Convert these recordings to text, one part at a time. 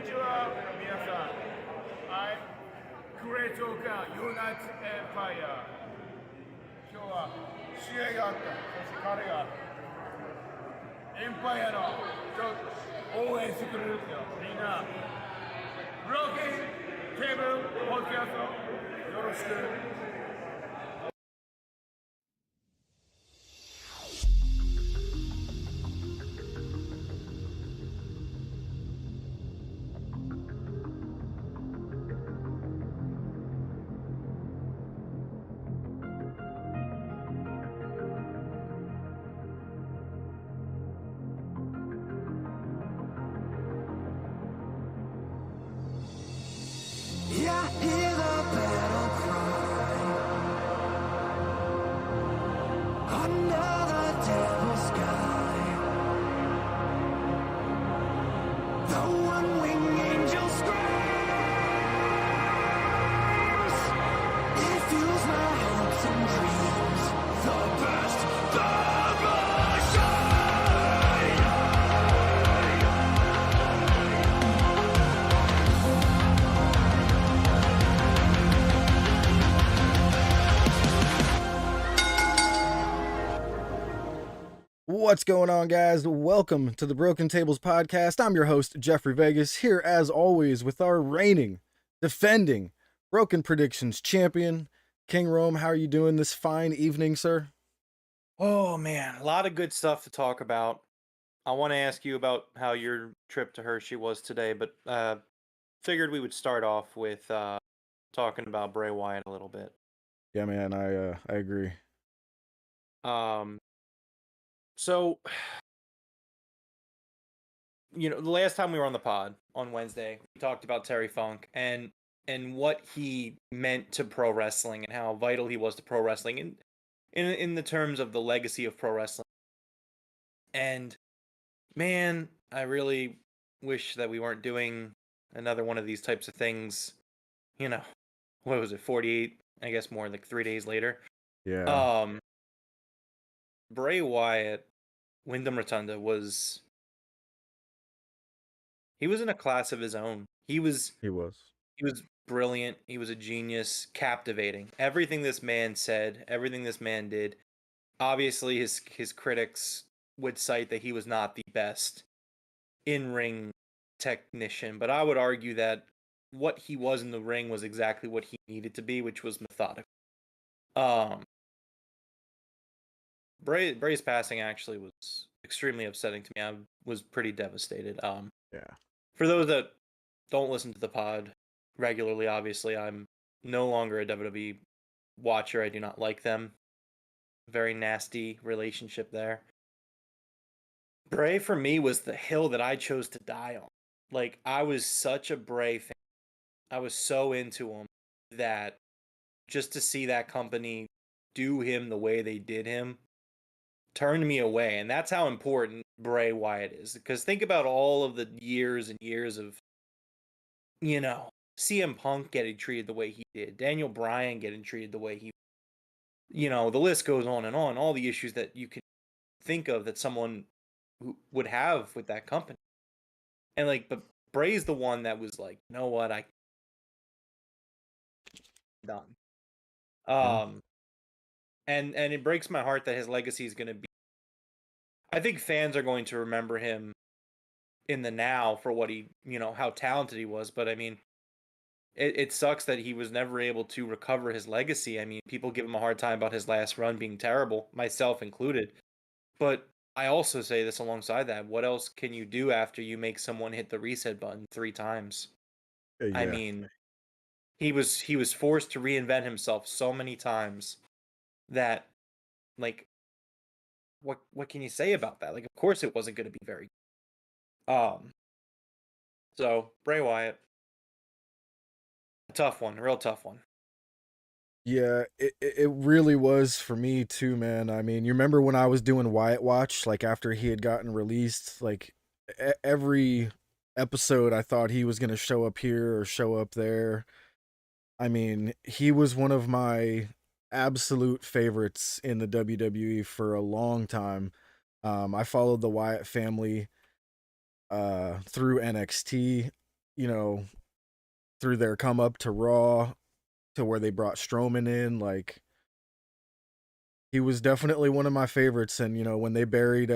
ちは、皆さん。I'm Great Oka United Empire。今日は試合があった。そして彼がエンパイアの応援してくれるんですよ。みんな、ブローキンテーブルポッドキャストよろしく。What's going on, guys? Welcome to the Broken Tables podcast. I'm your host, Jeffrey Vegas, here as always with our reigning, defending, Broken Predictions champion, King Rome. How are you doing this fine evening, sir? Oh, man, a lot of good stuff to talk about. I want to ask you about how your trip to Hershey was today, but figured we would start off with talking about Bray Wyatt a little bit. Yeah, man, I agree. So, the last time we were on the pod on Wednesday, we talked about Terry Funk and what he meant to pro wrestling and how vital he was to pro wrestling in the terms of the legacy of pro wrestling. And man, I really wish that we weren't doing another one of these types of things. What was it, 48? I guess more like 3 days later. Yeah. Bray Wyatt, Wyndham Rotunda he was in a class of his own. He was brilliant. He was a genius, captivating. Everything this man said, everything this man did. Obviously, his critics would cite that he was not the best in-ring technician, but I would argue that what he was in the ring was exactly what he needed to be, which was methodical. Bray's passing actually was extremely upsetting to me. I was pretty devastated. Yeah. For those that don't listen to the pod regularly, obviously, I'm no longer a WWE watcher. I do not like them. Very nasty relationship there. Bray, for me, was the hill that I chose to die on. Like, I was such a Bray fan. I was so into him that just to see that company do him the way they did him turned me away. And that's how important Bray Wyatt is. Because think about all of the years and years of, CM Punk getting treated the way he did, Daniel Bryan getting treated the way he, the list goes on and on. All the issues that you can think of that someone who would have with that company. And but Bray's the one that was like, you know what, I done. And it breaks my heart that his legacy is going to be. I think fans are going to remember him in the now for what he, how talented he was. But I mean, it sucks that he was never able to recover his legacy. I mean, people give him a hard time about his last run being terrible, myself included. But I also say this alongside that. What else can you do after you make someone hit the reset button 3 times? Yeah. I mean, he was forced to reinvent himself so many times that, what can you say about that? Of course it wasn't going to be very good. So Bray Wyatt, a tough one, a real tough one. Yeah, it really was for me too, man. I mean, you remember when I was doing Wyatt Watch, after he had gotten released, every episode I thought he was going to show up here or show up there. I mean, he was one of my absolute favorites in the WWE for a long time. I followed the Wyatt family through NXT. you know, through their come up to Raw to where they brought Strowman in, like he was definitely one of my favorites. And when they buried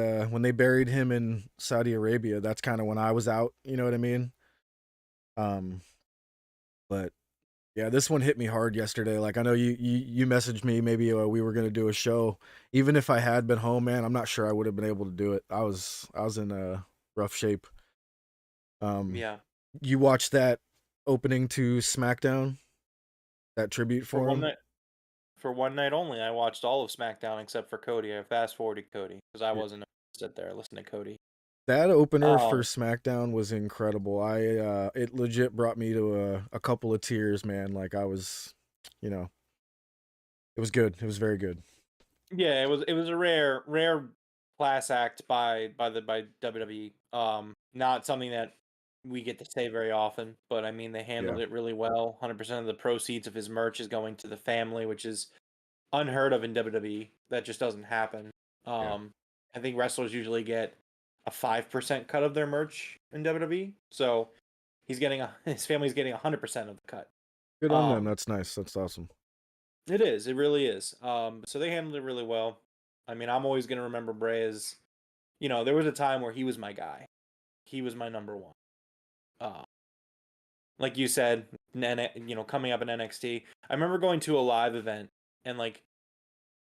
him in Saudi Arabia, that's kind of when I was out, you know what I mean? Um but yeah, this one hit me hard yesterday. Like I know you messaged me maybe we were going to do a show. Even if I had been home, man, I'm not sure I would have been able to do it. I was in a rough shape. Yeah. You watched that opening to SmackDown? That tribute For for one him? night, for one night only, I watched all of SmackDown except for Cody. I fast forwarded Cody because I Yeah. wasn't sit there listening to Cody. That opener for Um, SmackDown was incredible. It legit brought me to a couple of tears, man. Like I was, you know, it was good. It was very good. yeah, it was a rare class act by WWE. Not something that we get to say very often, but I mean they Yeah. handled it really well. 100% of the proceeds of his merch is going to the family, which is unheard of in WWE. That just doesn't happen. Yeah. I think wrestlers usually get a 5% cut of their merch in WWE, so his family's getting 100% of the cut. Good on them. Um, That's nice. That's awesome. it is. It really is. So they handled it really well. I mean, I'm always gonna remember Bray as, there was a time where he was my guy. He was my number one. Uh, like you said, coming up in NXT, I remember going to a live event and like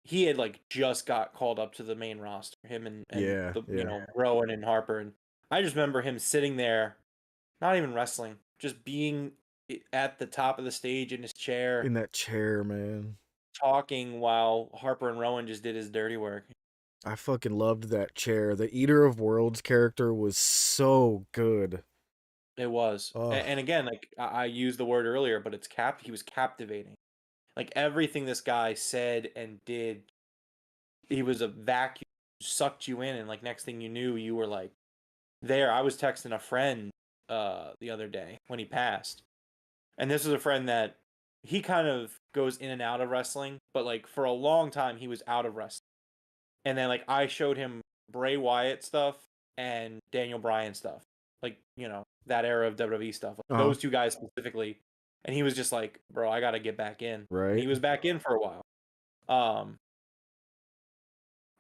he had like just got called up to the main roster. Him and Yeah. the Yeah. Rowan and Harper, and I just remember him sitting there, not even wrestling, just being at the top of the stage in his chair, In that chair, man. talking while Harper and Rowan just did his dirty work. I fucking loved that chair. The Eater of Worlds character was so good. It was, Oh, and again, like I used the word earlier, but he was captivating. Like everything this guy said and did, he was a vacuum, sucked you in, and like next thing you knew, you were like there. I was texting a friend the other day when he passed, and this is a friend that he kind of goes in and out of wrestling, but like for a long time he was out of wrestling. And then like I showed him Bray Wyatt stuff and Daniel Bryan stuff, like that era of WWE stuff, like, uh-huh. those two guys specifically. And he was just like, "Bro, I got to get back in." And Right? he was back in for a while, um,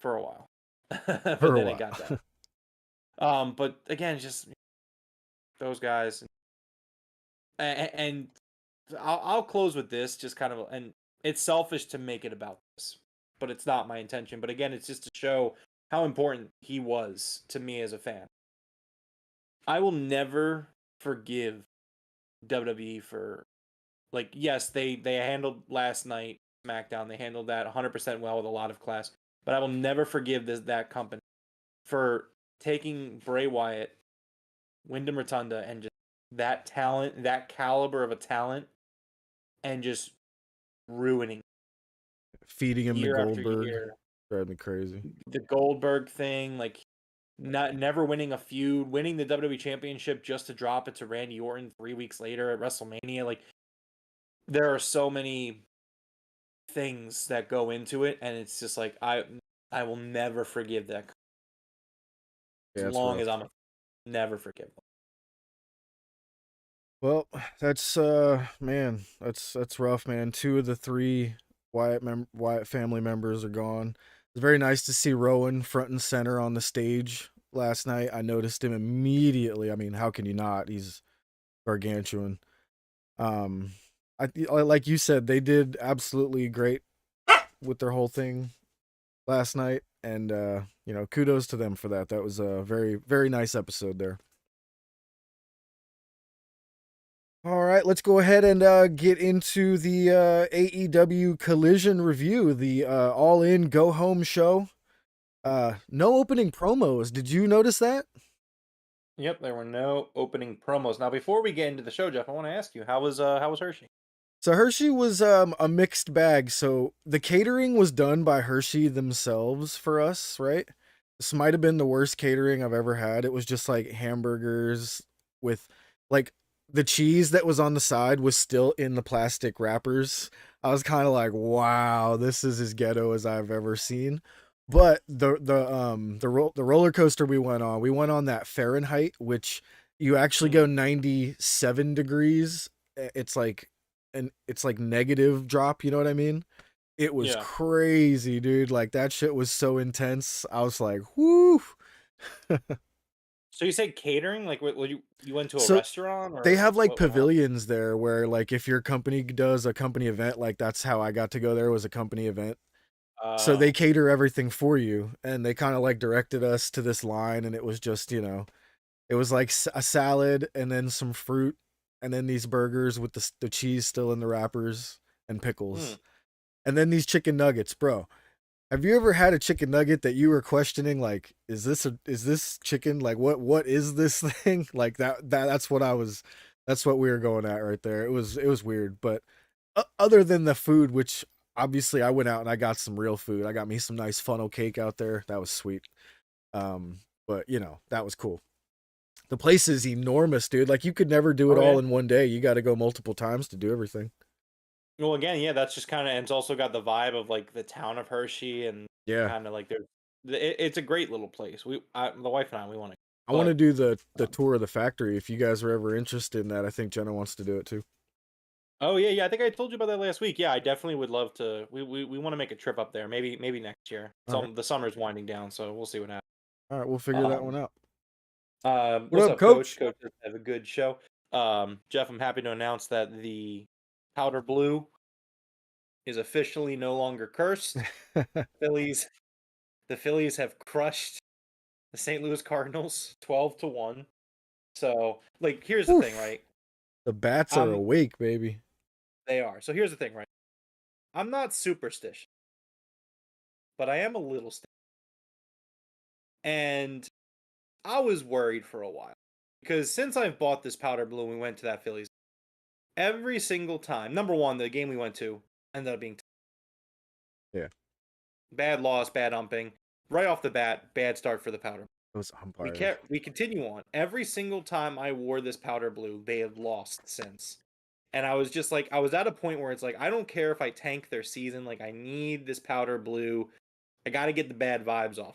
for a while, but For a then it while. got down. But again, just those guys, and I'll close with this, just kind of, and it's selfish to make it about this, but it's not my intention. But again, it's just to show how important he was to me as a fan. I will never forgive WWE for, like, yes, they handled last night SmackDown. They handled that 100% well with a lot of class. But I will never forgive that company for taking Bray Wyatt, Wyndham Rotunda, and just that talent, that caliber of a talent, and just ruining Feeding him to year after Goldberg. year. Drive me crazy. The Goldberg thing, like never winning a feud, winning the WWE Championship just to drop it to Randy Orton 3 weeks later at WrestleMania. Like there are so many things that go into it, and it's just like I will never forgive that as Yeah, it's long rough. as I'm never forgive them. Well, that's man, that's rough, man. Two of the three Wyatt family members are gone. It's very nice to see Rowan front and center on the stage last night. I noticed him immediately. I mean, how can you not? He's gargantuan. Um, like you said, they did absolutely great with their whole thing last night, and kudos to them for that. That was a very very nice episode there. All right, let's go ahead and get into the AEW Collision review, the All In Go Home show. No opening promos. Did you notice that? Yep, there were no opening promos. Now, before we get into the show, Jeff, I want to ask you, how was Hershey? So Hershey was a mixed bag. So the catering was done by Hershey themselves for us, right? This might have been the worst catering I've ever had. It was just like hamburgers with like the cheese that was on the side was still in the plastic wrappers. I was kind of like, wow, this is as ghetto as I've ever seen. But the roller coaster we went on that Fahrenheit, which You actually go 97 degrees. It's like it's like negative drop, you know what I mean? It was Yeah. crazy, dude. Like that shit was so intense. I was like, whoo. So you said catering? Like, what you went to a So restaurant or they have like what happened? pavilions there where like if your company does a company event, like that's how I got to go there was a company event. So they Oh, cater everything for you and they kind of like directed us to this line and it was just, it was like a salad and then some fruit and then these burgers with the cheese still in the wrappers and hmm. pickles. And then these chicken nuggets, bro. Have you ever had a chicken nugget that you were questioning like is this chicken like what is this thing? Like that's what that's what we were going at right there. It was weird, but other than the food, which obviously I went out and I got some real food. I got me some nice funnel cake out there. That was sweet. But that was cool. The place is enormous, dude. Like you could never do it Oh all yeah. in one day. You got to go multiple times to do everything. Well, again, yeah, that's just kind of, and it's also got the vibe of like the town of Hershey, and Yeah. kind of like it's a great little place. The wife and I, we want to, I want to but do the um, tour of the factory. If you guys are ever interested in that, I think Jenna wants to do it too. oh yeah, yeah, I think I told you about that last week. Yeah, I definitely would love to. We want to make a trip up there. Maybe next year. All right. The summer's winding down, so we'll see what happens. All right, we'll figure that one Um, out. What what's up, up, Coach? coach? Coach, have a good show. Jeff, I'm happy to announce that the powder blue is officially no longer cursed. Phillies, the Phillies have crushed the St. Louis Cardinals 12-1. So, like, here's the thing, Oof. right? The bats are Um, awake, baby. they are. So here's the thing, right? I'm not superstitious, but I am a little and I was worried for a while because since I've bought this powder blue, and we went to that Phillies every single time. Number one, the game we went to ended up being Yeah, bad loss, bad umping. Right off the bat, bad start for the powder. those umpires. We continue on. Every single time I wore this powder blue, they have lost since. And I was just like, I was at a point where it's like, I don't care if I tank their season. Like, I need this powder blue. I got to get the bad vibes off.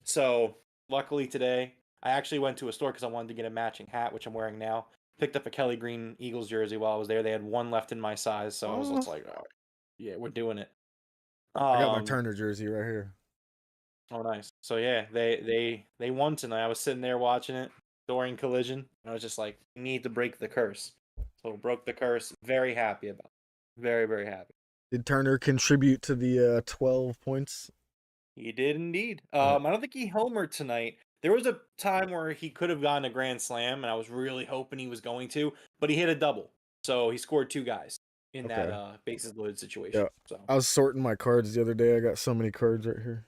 So, luckily today, I actually went to a store because I wanted to get a matching hat, which I'm wearing now. Picked up a Kelly Green Eagles jersey while I was there. They had one left in my size, so I was Oh, just like, oh, yeah, we're doing it. I got my Um, Turner jersey right here. oh nice. So yeah, they won tonight. I was sitting there watching it during Collision, and I was just like, we need to break the curse. So broke the curse. Very happy about it. Very, very happy. Did Turner contribute to the 12 points? He did indeed. Uh, I don't think he homered tonight. There was a time where he could have gotten a grand slam, and I was really hoping he was going to, but he hit a double. So he scored two guys in that okay. bases loaded situation. Yeah. So I was sorting my cards the other day. I got so many cards right here.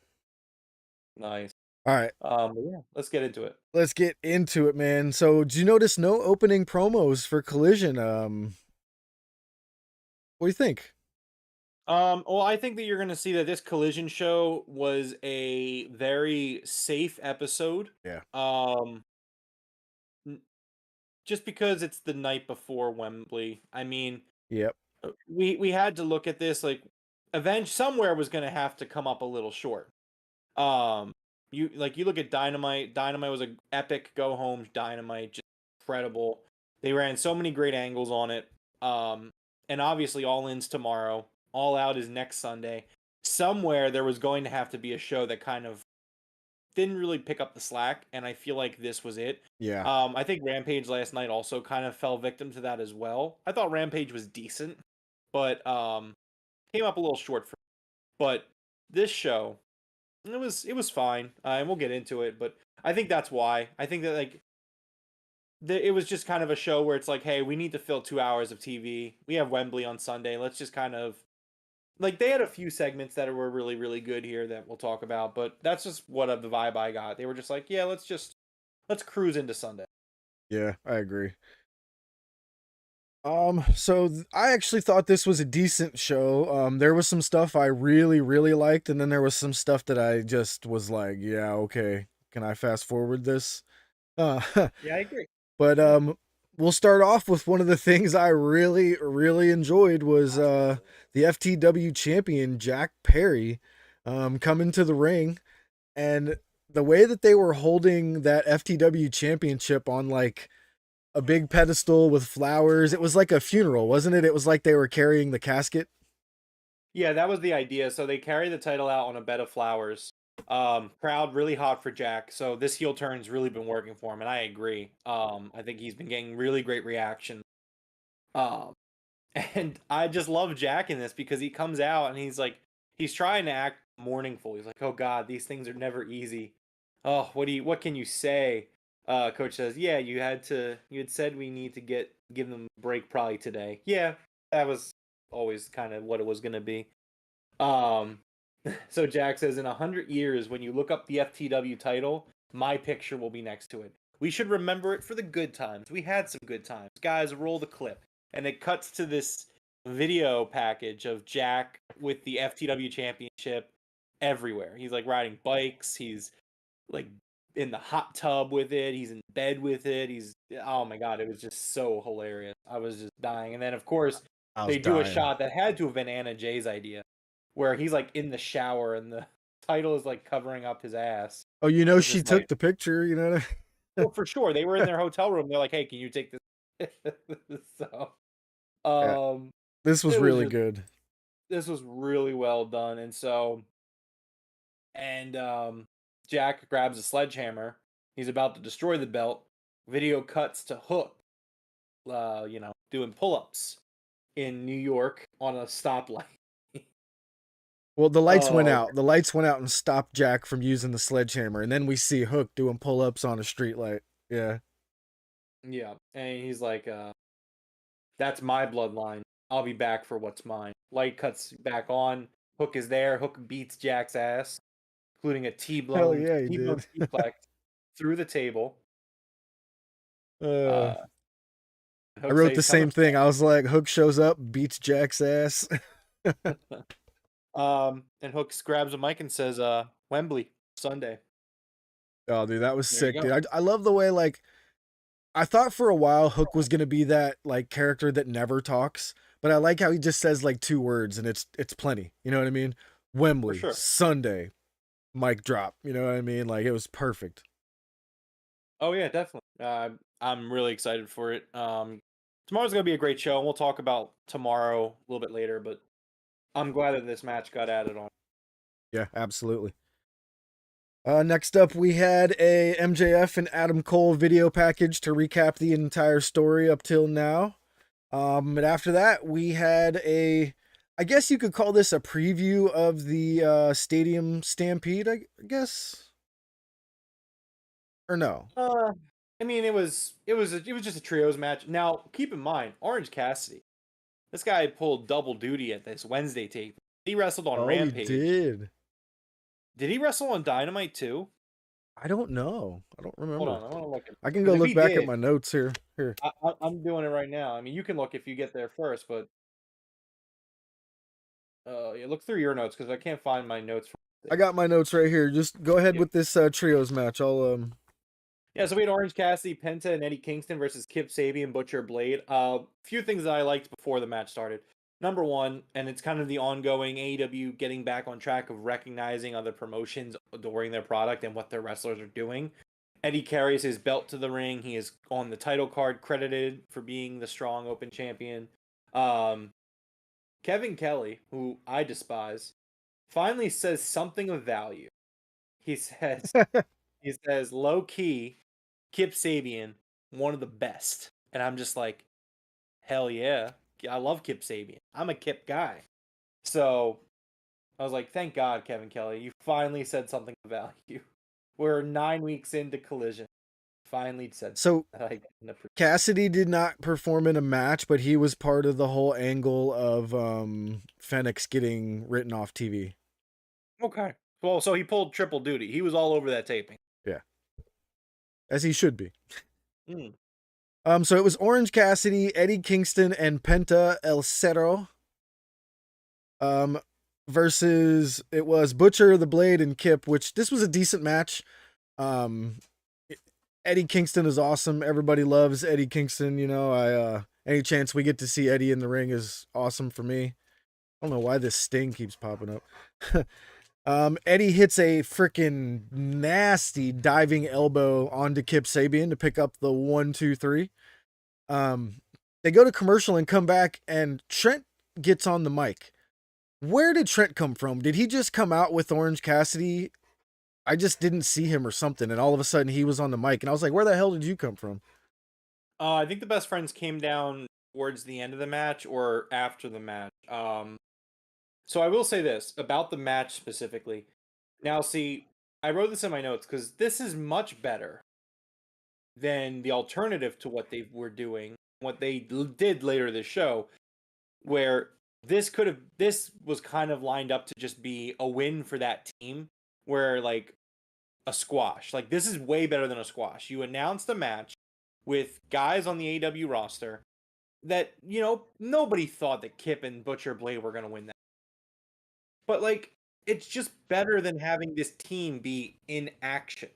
nice. All right. But yeah, let's get into it. Let's get into it, man. So, did you notice no opening promos for Collision? What do you think? Well, I think that you're going to see that this collision show was a very safe episode. Yeah. Um, n- just because it's the night before Wembley. I mean, Yep. we had to look at this like Avenge somewhere was going to have to come up a little short. Um, you look at Dynamite. Dynamite was a epic go home Dynamite, just incredible. They ran so many great angles on it. Um, and obviously All In's tomorrow. All Out is next Sunday. Somewhere there was going to have to be a show that kind of didn't really pick up the slack, and I feel like this was it. Yeah. I think Rampage last night also kind of fell victim to that as well. I thought Rampage was decent, but came up a little short for me. But this show, it was fine, and we'll get into it. But I think that's why. I think that like it was just kind of a show where it's like, hey, we need to fill 2 hours of TV. We have Wembley on Sunday. Let's just kind of like they had a few segments that were really really good here that we'll talk about. But that's just what of the vibe I got. They were just like, yeah, let's cruise into Sunday. Yeah, I agree. So I actually thought this was a decent show. There was some stuff I really, really liked, and then there was some stuff that I just was like, yeah, okay. Can I fast forward this? Uh, Yeah, I agree. but we'll start off with one of the things I really, really enjoyed was the FTW champion Jack Perry coming to the ring, and the way that they were holding that FTW championship on like a big pedestal with flowers, it was like a funeral, wasn't it? It was like they were carrying the casket. Yeah, that was the idea. So they carry the title out on a bed of flowers. Crowd really hot for Jack. So this heel turn's really been working for him, and I agree. I think he's been getting really great reaction. Um, and I just love Jack in this because he comes out and he's like, he's trying to act mournful. He's like, "Oh God, these things are never easy. Oh, what can you say?" Coach says, "Yeah, you had said we need to give them a break probably today." Yeah, that was always kind of what it was gonna be. Um, so Jack says, in 100 years, when you look up the FTW title, my picture will be next to it. We should remember it for the good times. We had some good times. Guys, roll the clip. And it cuts to this video package of Jack with the FTW championship everywhere. He's like riding bikes. He's like in the hot tub with it. He's in bed with it. Oh my God, it was just so hilarious. I was just dying. And then, of course, I was they do a dying. shot that had to have been Anna Jay's idea, where he's like in the shower and the title is like covering up his ass. Oh, you know, With she his took mic. the picture, you know. Well, for sure. They were in their hotel room. They're like, "Hey, can you take this?" So, Yeah, um, this was it was really just good. this was really well done. Jack grabs a sledgehammer. He's about to destroy the belt. Video cuts to Hook, doing pull-ups in New York on a stoplight. Well, the lights went Oh, out. The lights went out and stopped Jack from using the sledgehammer, and then we see Hook doing pull-ups on a streetlight. Yeah. yeah. And he's like, "That's my bloodline. I'll be back for what's mine." Light cuts back on. Hook is there. Hook beats Jack's ass, including a Hell T-bone, yeah, he T-bone did. suplex through the table. uh, Uh, I Hook wrote says the he's coming same thing. I was like, Hook shows up, beats Jack's ass. back. And Hook grabs a mic and says, "Wembley, Sunday." Oh, dude, that was There you sick, go. dude. I love the way, like, I thought for a while Hook was gonna be that like character that never talks, but I like how he just says like two words and it's plenty. You know what I mean? For Wembley, sure. Sunday, mic drop. You know what I mean? Like it was perfect. Oh yeah, definitely. I'm really excited for it. Tomorrow's gonna be a great show, and we'll talk about tomorrow a little bit later. But I'm glad that this match got added on. Yeah, absolutely. Next up, we had a MJF and Adam Cole video package to recap the entire story up till now. And after that, we had I guess you could call this a preview of the Stadium Stampede, I guess, or no? I mean, it was just a trios match. Now, keep in mind, Orange Cassidy. This guy pulled double duty at this Wednesday tape. He wrestled on Oh, he Rampage. did. Did he wrestle on Dynamite too? I don't know. I don't Hold remember. on, I want to look at. I can go Because if look he back at did, my notes here. Here. I'm doing it right now. I mean, you can look if you get there first, but yeah, look through your notes because I can't find my notes. I got my notes right here. Just go ahead Yeah. with this trios match. Yeah, so we had Orange Cassidy, Penta, and Eddie Kingston versus Kip Sabian, Butcher, Blade. Few things that I liked before the match started. Number one, and it's kind of the ongoing AEW getting back on track of recognizing other promotions adoring their product and what their wrestlers are doing. Eddie carries his belt to the ring. He is on the title card credited for being the strong open champion. Um, Kevin Kelly, who I despise, finally says something of value. He says, low key, Kip Sabian, one of the best. And I'm just like, hell yeah. I love Kip Sabian. I'm a Kip guy. So I was like, thank God, Kevin Kelly. You finally said something of value. We're 9 weeks into Collision. Finally said So that I can appreciate. Cassidy did not perform in a match, but he was part of the whole angle of Fenix getting written off TV. Okay. Well, so he pulled triple duty. He was all over that taping. Yeah, as he should be. Mm. So it was Orange Cassidy, Eddie Kingston, and Penta El Cerro. Versus it was Butcher, the Blade, and Kip, which this was a decent match. Eddie Kingston is awesome. Everybody loves Eddie Kingston. You know, any chance we get to see Eddie in the ring is awesome for me. I don't know why this sting keeps popping up. Eddie hits a freaking nasty diving elbow onto Kip Sabian to pick up the 1-2-3. They go to commercial and come back, and Trent gets on the mic. Where did Trent come from? Did he just come out with Orange Cassidy? I just didn't see him or something, and all of a sudden he was on the mic, and I was like, where the hell did you come from? I think the best friends came down towards the end of the match or after the match. So I will say this about the match specifically. Now, see, I wrote this in my notes because this is much better than the alternative to what they were doing, what they did later this show, where this was kind of lined up to just be a win for that team, where like a squash. Like this is way better than a squash. You announced a match with guys on the AEW roster that, you know, nobody thought that Kip and Butcher Blade were going to win that. But like it's just better than having this team be in action.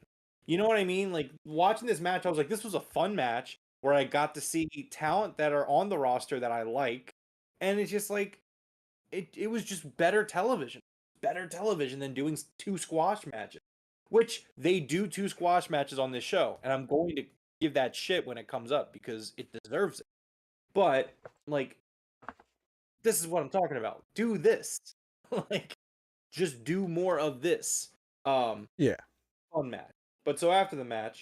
You know what I mean? Like watching this match, I was like, this was a fun match where I got to see talent that are on the roster that I like. And it's just like, it was just better television. Better television than doing 2 squash matches. Which they do 2 squash matches on this show. And I'm going to give that shit when it comes up because it deserves it. But, like, this is what I'm talking about. Do this. Like, just do more of this. Yeah. Fun match. But so after the match,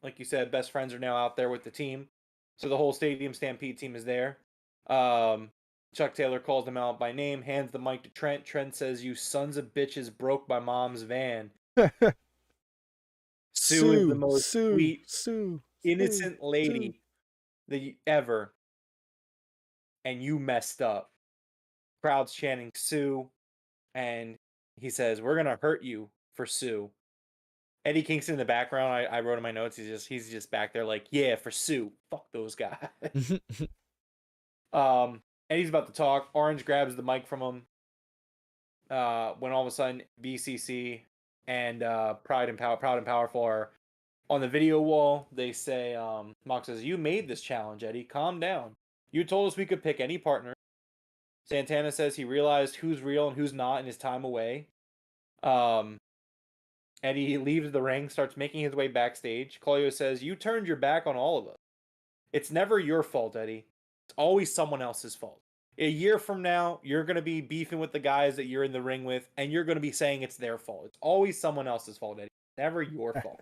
like you said, best friends are now out there with the team. So the whole Stadium Stampede team is there. Chuck Taylor calls them out by name, hands the mic to Trent. Trent says, "You sons of bitches broke my mom's van." Sue is the most sweet, innocent lady that ever. And you messed up. Crowd's chanting Sue. And he says, "We're going to hurt you for Sue." Eddie Kingston in the background, I wrote in my notes, he's just back there like, yeah, for Sue. Fuck those guys. Eddie's about to talk. Orange grabs the mic from him. When all of a sudden BCC and Proud and Powerful are on the video wall. They say, Mox says, "You made this challenge, Eddie. Calm down. You told us we could pick any partner." Santana says he realized who's real and who's not in his time away. Eddie leaves the ring, starts making his way backstage. Claudio says, "You turned your back on all of us. It's never your fault, Eddie. It's always someone else's fault. A year from now, you're going to be beefing with the guys that you're in the ring with, and you're going to be saying it's their fault. It's always someone else's fault, Eddie. Never your fault."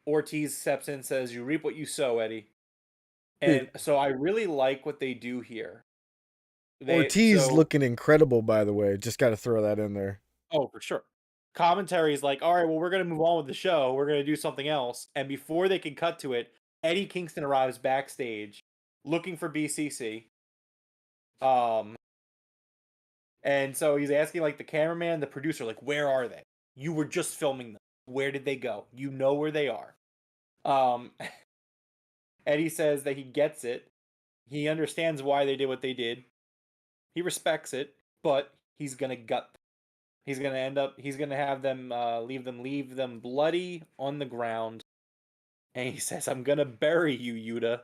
Ortiz steps in and says, "You reap what you sow, Eddie." And so I really like what they do here. Ortiz looking incredible, by the way. Just got to throw that in there. Oh, for sure. Commentary is like, all right, well, we're going to move on with the show. We're going to do something else. And before they can cut to it, Eddie Kingston arrives backstage looking for BCC. And so he's asking like the cameraman, the producer, like, where are they? You were just filming them. Where did they go? You know where they are. Eddie says that he gets it. He understands why they did what they did. He respects it, but he's going to gut them. He's going to have them, leave them bloody on the ground. And he says, "I'm going to bury you, Yuta."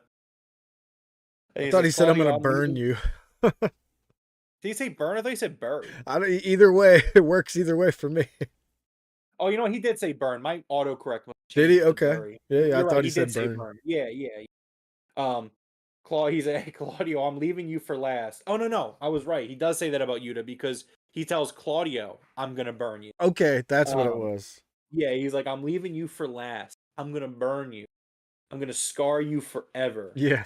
I thought he said, "I'm going to burn you." Did he say burn? I thought he said bury. Either way, it works either way for me. Oh, you know what? He did say burn. My autocorrect was Did he? Okay. Yeah, I thought he said burn. Yeah. He's a Claudio, "I'm leaving you for last." Oh, no. I was right. He does say that about Yuta because he tells Claudio, "I'm going to burn you." Okay, that's what it was. Yeah, he's like, "I'm leaving you for last. I'm going to burn you. I'm going to scar you forever." Yeah.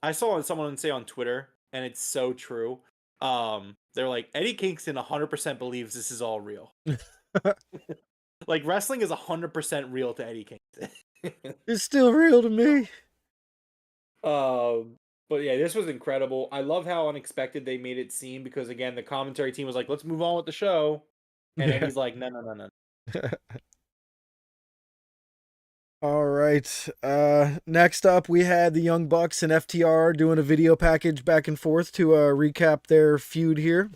I saw someone say on Twitter, and it's so true. They're like, Eddie Kingston 100% believes this is all real. Like, wrestling is 100% real to Eddie Kingston. It's still real to me. But yeah, this was incredible. I love how unexpected they made it seem because, again, the commentary team was like, "Let's move on with the show." And Eddie's like, no. All right. Next up, we had the Young Bucks and FTR doing a video package back and forth to recap their feud here.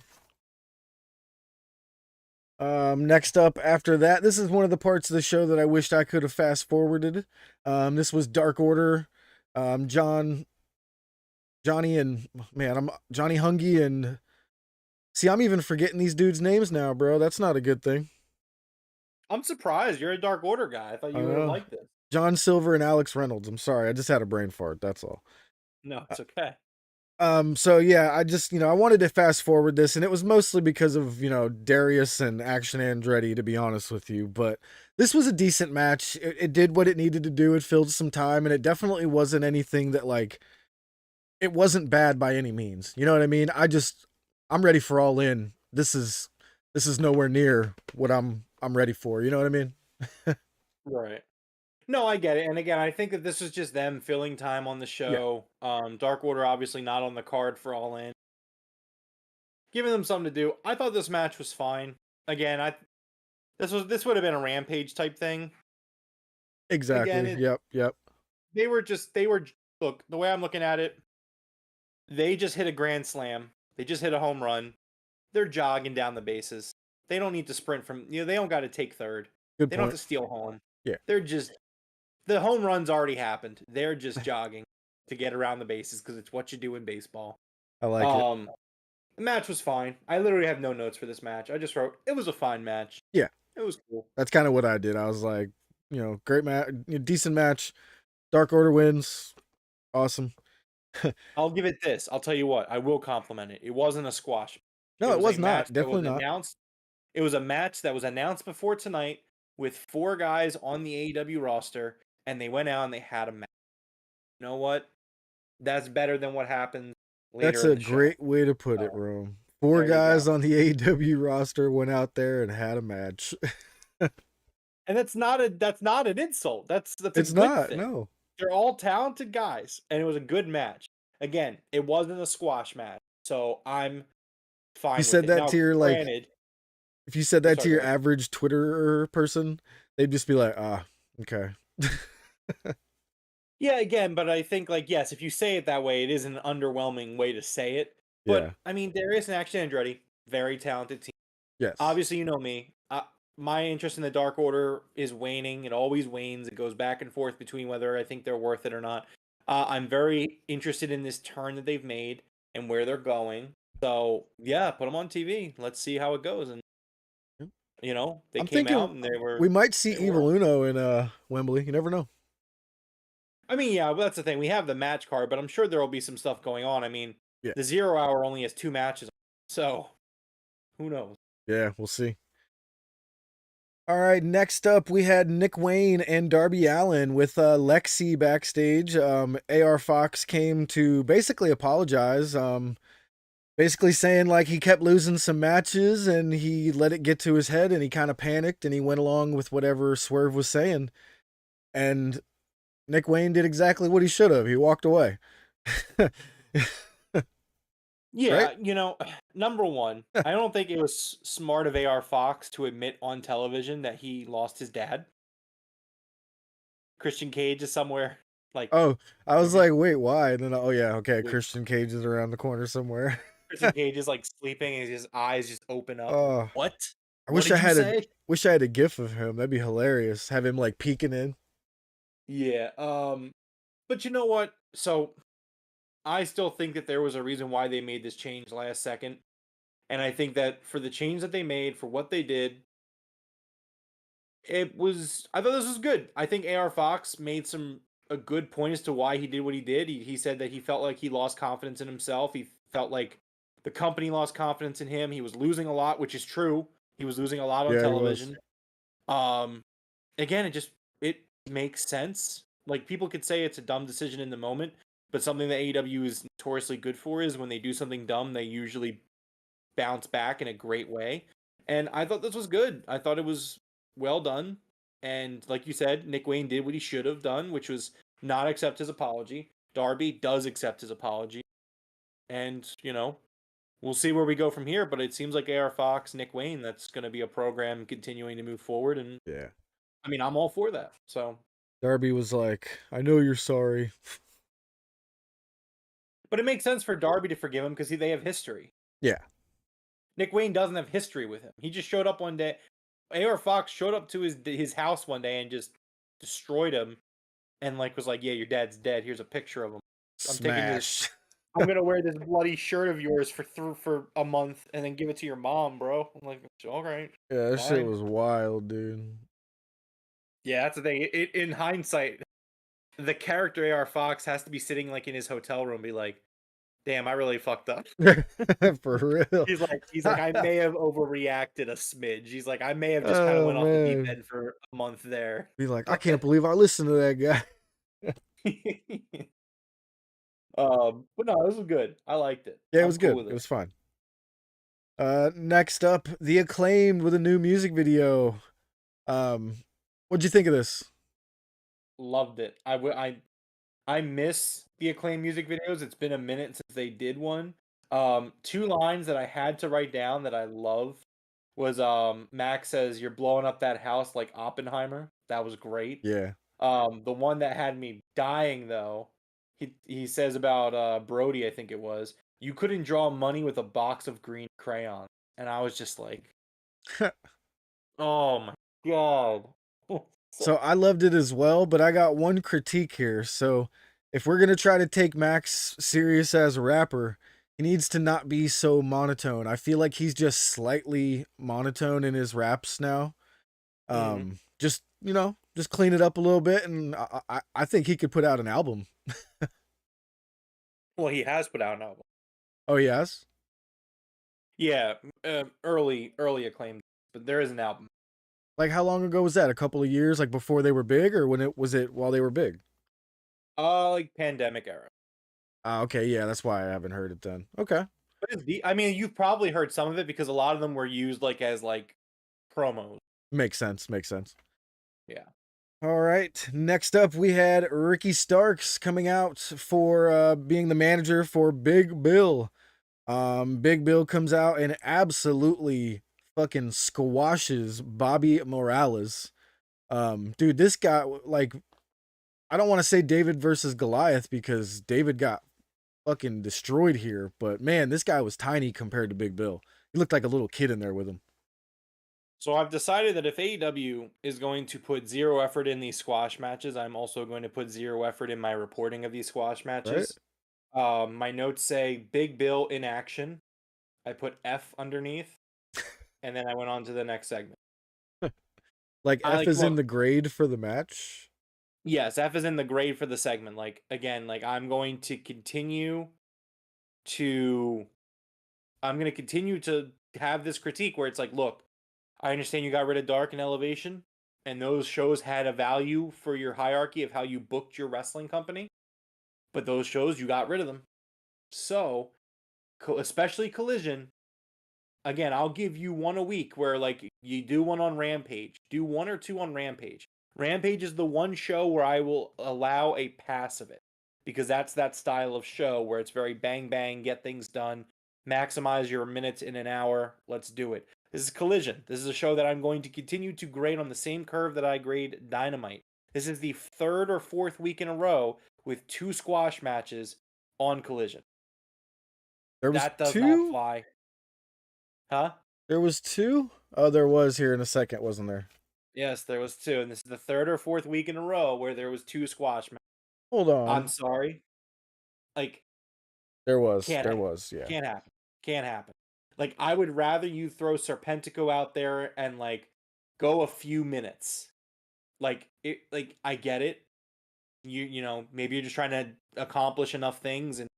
Next up after that, this is one of the parts of the show that I wished I could have fast forwarded. This was Dark Order. Johnny Hungy and See, I'm even forgetting these dudes' names now, bro. That's not a good thing. I'm surprised. You're a Dark Order guy. I thought I you would have know. liked this. John Silver and Alex Reynolds. I'm sorry. I just had a brain fart. That's all. No, it's okay. So yeah, I just, I wanted to fast forward this, and it was mostly because of, Darius and Action Andretti, to be honest with you. But this was a decent match. It did what it needed to do. It filled some time, and it definitely wasn't anything that, like, it wasn't bad by any means. You know what I mean? I'm ready for All In. This is nowhere near what I'm ready for. You know what I mean? Right. No, I get it. And again, I think that this is just them filling time on the Yeah, show. Dark Order obviously not on the card for All In. Giving them something to do. I thought this match was fine. Again, this would have been a Rampage type thing. Again, exactly. Yep. they were look, the way I'm looking at it, they just hit a grand slam. They just hit a home run. They're jogging down the bases. They don't need to sprint from, they don't got to take third. Good They don't have point. to steal home. Yeah, They're just the home run's already happened. They're just jogging to get around the bases because it's what you do in baseball. I like it. Um, the match was fine. I literally have no notes for this match. I just wrote it was a fine match. Yeah, It was cool. that's kind of what I did. I was like, great match, decent match. Dark Order wins. Awesome. I'll give it this. I'll tell you what. I will compliment it. It wasn't a squash. No, It it was a was match not. that was Definitely not. announced. It was a match that was announced before tonight with 4 guys on the AEW roster, and they went out and they had a match. You know what? That's better than what happens That's later in a the show. great way to put it, So, Rome. 4 there you guys go. on the AEW roster went out there and had a match. And that's not an insult. That's a It's good not. thing. No. They're all talented guys, and it was a good match. Again, it wasn't a squash match, so I'm You fine with said it. that Now, to your granted, if you said oh, that to sorry, go your ahead. average Twitter person, they'd just be like, "Ah, okay." Yeah, again, but I think like yes, if you say it that way, it is an underwhelming way to say it. Yeah. But I mean, Darius and Action Andretti, very talented team. Yes. Obviously, you know me. My interest in the Dark Order is waning. It always wanes. It goes back and forth between whether I think they're worth it or not. I'm very interested in this turn that they've made and where they're going. So yeah, put them on TV. Let's see how it goes. And they I'm came out thinking and we might see they were. Evil Uno in Wembley. You never know. I mean, yeah, but that's the thing. We have the match card, but I'm sure there will be some stuff going on. I mean, Yeah. the 0 Hour only has 2 matches, so who knows? Yeah, we'll see. All right, next up we had Nick Wayne and Darby Allin with Lexi backstage. AR Fox came to basically apologize. Basically saying like he kept losing some matches and he let it get to his head and he kind of panicked and he went along with whatever Swerve was saying. And Nick Wayne did exactly what he should have. He walked away. Yeah, Right? number one, I don't think it was smart of AR Fox to admit on television that he lost his dad. Christian Cage is somewhere like Oh, I was maybe like, wait, why? And then, oh yeah, okay, sleep. Christian Cage is around the corner somewhere. Christian Cage is like sleeping and his eyes just open up. I'm like, Oh, what? I What wish I did you had a say? wish I had a gif of him. That'd be hilarious. Have him like peeking in. Yeah. But you know what? So I still think that there was a reason why they made this change last second. And I think that for the change that they made, for what they did, I thought this was good. I think AR Fox made a good point as to why he did what he did. He said that he felt like he lost confidence in himself. He felt like the company lost confidence in him. He was losing a lot, which is true. He was losing a lot on Yeah, he was. television. Um, Again, it makes sense. Like people could say it's a dumb decision in the moment, but something that AEW is notoriously good for is when they do something dumb, they usually bounce back in a great way. And I thought this was good. I thought it was well done. And like you said, Nick Wayne did what he should have done, which was not accept his apology. Darby does accept his apology. And, we'll see where we go from here. But it seems like AR Fox, Nick Wayne, that's going to be a program continuing to move forward. And Yeah. I mean, I'm all for that. So, Darby was like, I know you're sorry. but it makes sense for Darby to forgive him because they have history. Yeah. Nick Wayne doesn't have history with him. He just showed up one day. AR Fox showed up to his house one day and just destroyed him, and was like, "Yeah, your dad's dead. Here's a picture of him. I'm taking your Smash. I'm gonna wear this bloody shirt of yours for a month and then give it to your mom, bro. I'm like, all right, Yeah, that shit fine. was wild, dude. Yeah, that's the thing. In hindsight, the character AR Fox has to be sitting like in his hotel room, be like, damn, I really fucked up. For real. He's like, I may have overreacted a smidge. He's like, I may have just kind of Oh went off the deep man. end for a month there. Be like, I can't believe I listened to that guy. But no, this was good. I liked it. Yeah, it I'm was cool good. with It it. was fine. Next up, The Acclaimed with a new music video. What'd you think of this? Loved it. I miss the Acclaim music videos. It's been a minute since they did one. Two lines that I had to write down that I love was Max says, "You're blowing up that house like Oppenheimer." That was great. Yeah. The one that had me dying though, he says about Brody, I think it was, "You couldn't draw money with a box of green crayon." And I was just like, "Oh my god." So I loved it as well, but I got one critique here. So if we're gonna try to take Max serious as a rapper, he needs to not be so monotone. I feel like he's just slightly monotone in his raps now. Mhm. Just just clean it up a little bit, and I think he could put out an album. Well, he has put out an album. Oh yes, Yeah, early Acclaim, but there is an album. like how long ago was that? A couple of years, like before they were big, or when it was it while they were big? Like pandemic era. Ah, okay, yeah, that's why I haven't heard it then. Okay, But I mean, you've probably heard some of it because a lot of them were used like as like promos. makes sense. Makes sense. Yeah. All right. Next up, we had Ricky Starks coming out for being the manager for Big Bill. Big Bill comes out and absolutely fucking squashes Bobby Morales. Dude, this guy, like, I don't want to say David versus Goliath because David got fucking destroyed here, but man, this guy was tiny compared to Big Bill. He looked like a little kid in there with him. So I've decided that if AEW is going to put zero effort in these squash matches, I'm also going to put zero effort in my reporting of these squash Right? matches. My notes say Big Bill in action. I put F underneath, and then I went on to the next segment. Like I F like is in look. the grade for the match. Yes, F is in the grade for the segment. Like again, like to I'm going to continue to have this critique where it's like, look, I understand you got rid of Dark and Elevation, and those shows had a value for your hierarchy of how you booked your wrestling company, but those shows, you got rid of them. So, especially Collision, again, I'll give you one a week where, like, you do one on Rampage, do one or two on Rampage. Rampage is the one show where I will allow a pass of it because that's that style of show where it's very bang bang, get things done, maximize your minutes in an hour. Let's do it. This is Collision. This is a show that I'm going to continue to grade on the same curve that I grade Dynamite. This is the third or fourth week in a row with two squash matches on Collision. There was That does not two. fly. Huh? There was two. Oh, there was here in a second, wasn't there? Yes, there was two, and this is the third or fourth week in a row where there was two squash matches. Hold I'm on. sorry. Like, There was. can't There happen. was. Yeah. Can't happen. Can't happen. Like, I would rather you throw Serpentico out there and like go a few minutes. Like I get it. You know, maybe you're just trying to accomplish enough things, and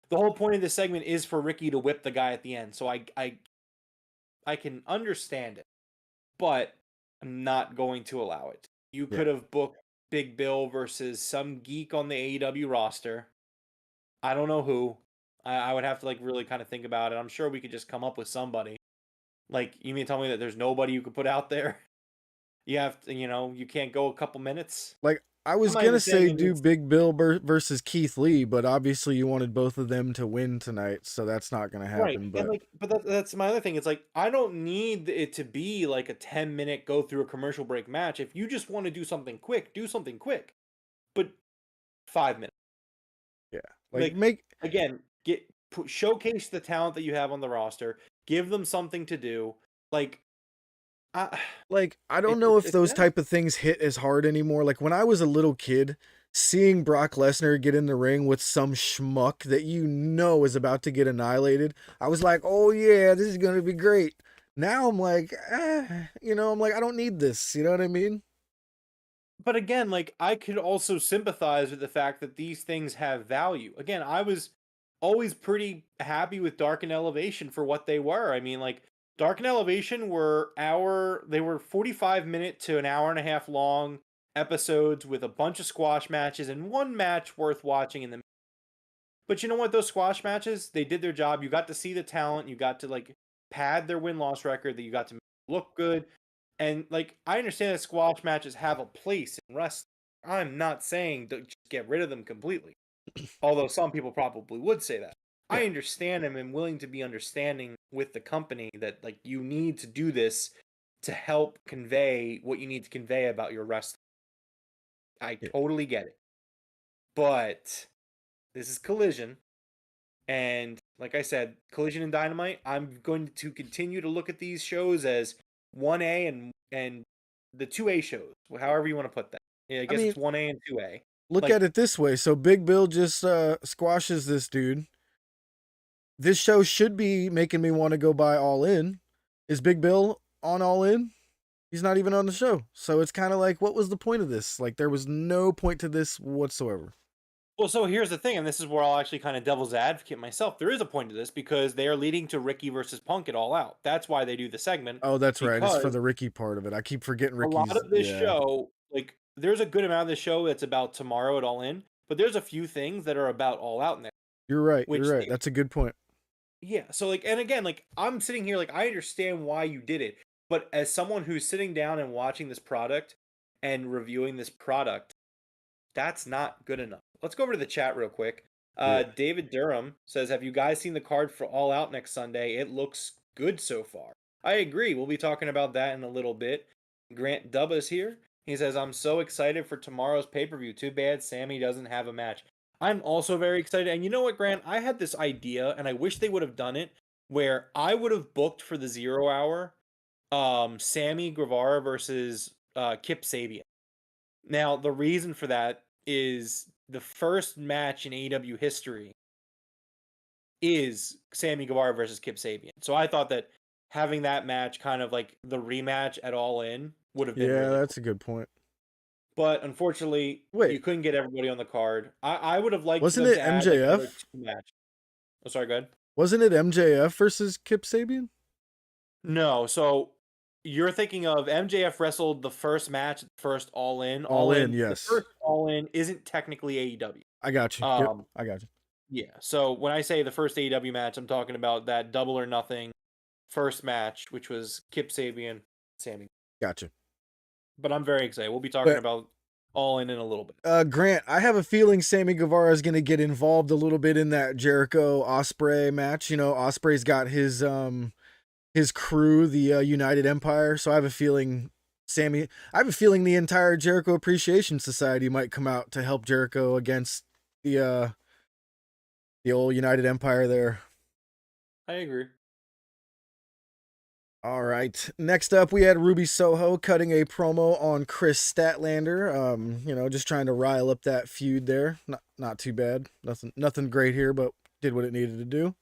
the whole point of this segment is for Ricky to whip the guy at the end. So I can understand it, but I'm not going to allow it. You Yeah. could have booked Big Bill versus some geek on the AEW roster. I don't know who. I would have to like really kind of think about it. I'm sure we could just come up with somebody. Like, you mean to tell me that there's nobody you could put out there? You have to, you can't go a couple minutes. Like I was My gonna say understanding do is Big Bill versus Keith Lee, but obviously you wanted both of them to win tonight, so that's not gonna right, happen. and But like, but that's my other thing. It's like I don't need it to be like a 10-minute go through a commercial break match. If you just want to do something quick, do something quick. But 5 minutes. yeah, like Like make again, showcase the talent that you have on the roster. Give them something to do. Like, I like I don't it's know it's, if it's those bad. type of things hit as hard anymore. Like when I was a little kid, seeing Brock Lesnar get in the ring with some schmuck that you know is about to get annihilated, I was like, oh yeah, this is going to be great. Now I'm like, I'm like, I don't need this. You know what I mean? But again, like, I could also sympathize with the fact that these things have value. Again, I was always pretty happy with Dark and Elevation for what they were. I mean, like, Dark and Elevation they were 45-minute to an hour and a half long episodes with a bunch of squash matches and one match worth watching in the. But you know what? Those squash matches, they did their job. You got to see the talent. You got to like pad their win-loss record. That you got to look good. And like I understand that squash matches have a place in wrestling. I'm not saying to just get rid of them completely. Although some people probably would say that. Yeah. I understand and am willing to be understanding with the company that like you need to do this to help convey what you need to convey about your wrestling. I totally get it. But this is Collision. And like I said, Collision and Dynamite, I'm going to continue to look at these shows as 1A and the 2A shows, however you want to put that. Yeah, I guess it's 1A and 2A. Look at it this way. So Big Bill just squashes this dude. This show should be making me want to go buy All In. Is Big Bill on All In? He's not even on the show. So it's kind of like, what was the point of this? Like, there was no point to this whatsoever. Well, so here's the thing, and this is where I'll actually kind of devil's advocate myself. There is a point to this because they are leading to Ricky versus Punk at All Out. That's why they do the segment. Oh, that's right. It's for the Ricky part of it. I keep forgetting Ricky's. A lot of this show, like, there's a good amount of this show that's about tomorrow at All In, but there's a few things that are about All Out in there. You're right. You're right. That's a good point. Yeah. So, like, and again, like, I'm sitting here, like, I understand why you did it, but as someone who's sitting down and watching this product and reviewing this product, that's not good enough. Let's go over to the chat real quick. David Durham says, have you guys seen the card for All Out next Sunday? It looks good so far. I agree. We'll be talking about that in a little bit. Grant Dubba's here. He says, I'm so excited for tomorrow's pay-per-view. Too bad Sammy doesn't have a match. I'm also very excited. And you know what, Grant? I had this idea, and I wish they would have done it, where I would have booked for the 0 hour Sammy Guevara versus Kip Sabian. Now, the reason for that is the first match in AEW history is Sammy Guevara versus Kip Sabian. So I thought that having that match kind of like the rematch at All In would have been really that's cool. a good point. But unfortunately, you couldn't get everybody on the card. I would have liked Wasn't it MJF? Like match. Oh, sorry, go ahead. Wasn't it MJF versus Kip Sabian? No, so you're thinking of MJF wrestled the first match, first All In. All In, yes. The first All In isn't technically AEW. I got you. Yep, I got you. Yeah, so when I say the first AEW match, I'm talking about that Double or Nothing first match, which was Kip Sabian, Sammy. Gotcha. But I'm very excited. We'll be talking about All In a little bit. Grant, I have a feeling Sammy Guevara is going to get involved a little bit in that Jericho Ospreay match. You know, Ospreay's got his crew, the United Empire. So I have a feeling the entire Jericho Appreciation Society might come out to help Jericho against the old United Empire there. I agree. All right. Next up, we had Ruby Soho cutting a promo on Chris Statlander. You know, just trying to rile up that feud there. Not too bad. Nothing great here, but did what it needed to do.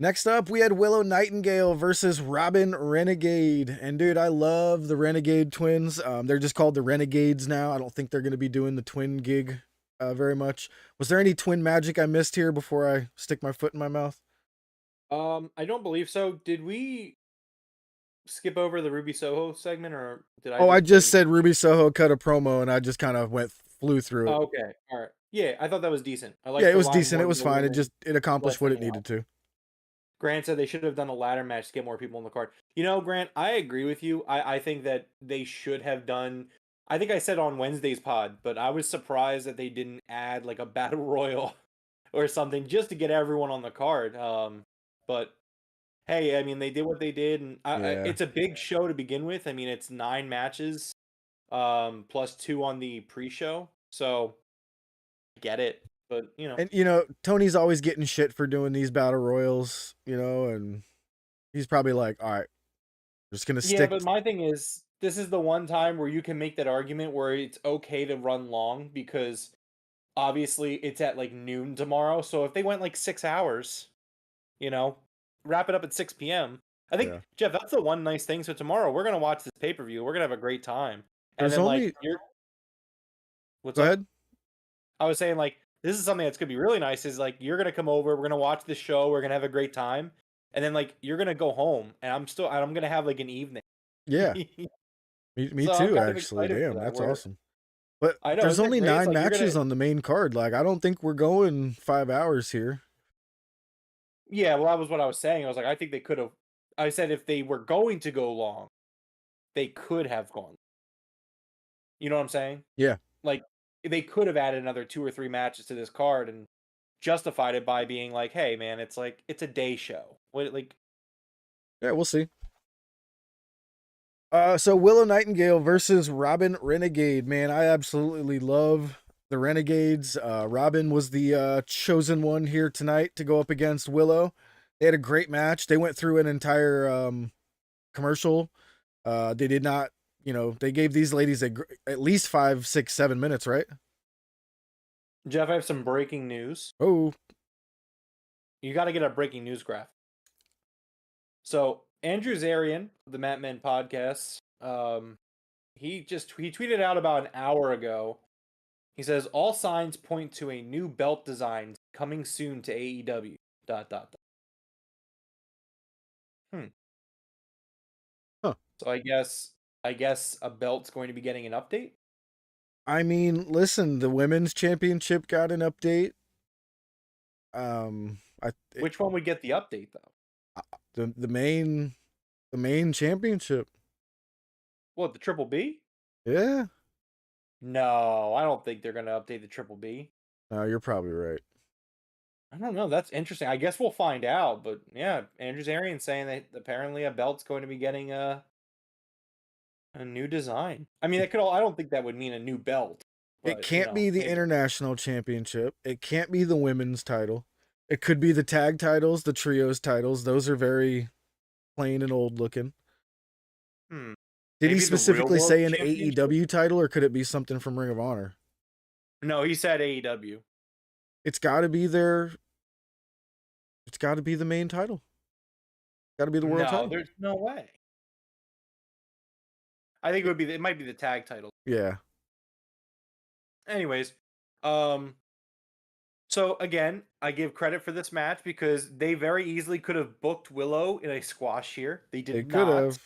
Next up, we had Willow Nightingale versus Robin Renegade. And dude, I love the Renegade twins. They're just called the Renegades now. I don't think they're going to be doing the twin gig very much. Was there any twin magic I missed here before I stick my foot in my mouth? I don't believe so. Did we skip over the Ruby Soho segment, or did I? I just said Ruby Soho cut a promo, and I just kind of flew through it. Oh, okay, all right. Yeah, I thought that was decent. I like. Yeah, it was decent. It was fine. It accomplished what it needed to. Grant said they should have done a ladder match to get more people on the card. You know, Grant, I agree with you. I think that they should have done. I think I said on Wednesday's pod, but I was surprised that they didn't add like a battle royal or something just to get everyone on the card. But hey, I mean, they did what they did, and it's a big show to begin with. I mean, it's 9 matches, plus 2 on the pre-show, so I get it. But you know, and you know, Tony's always getting shit for doing these battle royals, you know, and he's probably like, all right, I'm just gonna stick. Yeah, but my thing is, this is the one time where you can make that argument where it's okay to run long because obviously it's at like noon tomorrow. So if they went like 6 hours, you know, wrap it up at 6 p.m. I think, Yeah. Jeff, that's the one nice thing. So tomorrow we're gonna watch this pay-per-view. We're gonna have a great time. And There's then like only you're what's Go up? ahead. I was saying like this is something that's gonna be really nice is like you're gonna come over, we're gonna watch this show, we're gonna have a great time, and then like you're gonna go home and I'm gonna have like an evening. Yeah. Me So I'm too, kind of actually. excited for Damn, that. that's Where awesome. But I know, there's isn't it only great? It's 9 like you're gonna matches on the main card. Like, I don't think we're going 5 hours here. yeah, well that was what I was saying. I was like, I think they could have I said if they were going to go long, they could have gone. You know what I'm saying? Yeah. Like they could have added another 2 or 3 matches to this card and justified it by being like, hey man, it's like it's a day show. What like Yeah, we'll see. So Willow Nightingale versus Robin Renegade. Man, I absolutely love the Renegades. Robin was the chosen one here tonight to go up against Willow. They had a great match. They went through an entire commercial. They did not, they gave these ladies at least 5, 6, 7 minutes, right? Jeff, I have some breaking news. Oh, You got to get a breaking news graph. So Andrew Zarian of the Matt Men podcast, he tweeted out about an hour ago. He says all signs point to a new belt design coming soon to AEW. Dot dot dot. huh. So I guess a belt's going to be getting an update. I mean, listen, the women's championship got an update. Which one would get the update though? The main championship. What, the Triple B? Yeah. No, I don't think they're going to update the Triple B. No, you're probably right. I don't know. That's interesting. I guess we'll find out. But yeah, Andrew Zarian saying that apparently a belt's going to be getting a new design. I mean, that could all. I don't think that would mean a new belt. It But can't be the maybe. international championship. It can't be the women's title. It could be the tag titles, the trios titles. Those are very plain and old looking. Hmm. Did he Maybe the Real specifically World say an Championship? AEW title, or could it be something from Ring of Honor? No, he said AEW. It's got to be their. It's got to be the main title. Got to be the world No, title. there's no way. I think it would be. It might be the tag title. Yeah. Anyways, so again, I give credit for this match because they very easily could have booked Willow in a squash here. They They did could not. have.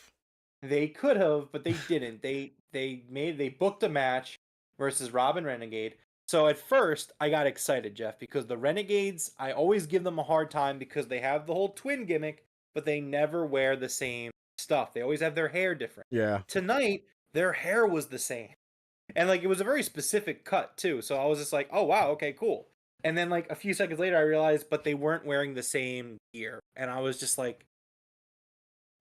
They could have, but they didn't. They booked a match versus Robin Renegade. So at first I got excited, Jeff, because the Renegades, I always give them a hard time because they have the whole twin gimmick, but they never wear the same stuff. They always have their hair different. Yeah. Tonight, their hair was the same. And like it was a very specific cut too. So I was just like, "Oh wow, okay, cool." And then like a few seconds later I realized but they weren't wearing the same gear. And I was just like,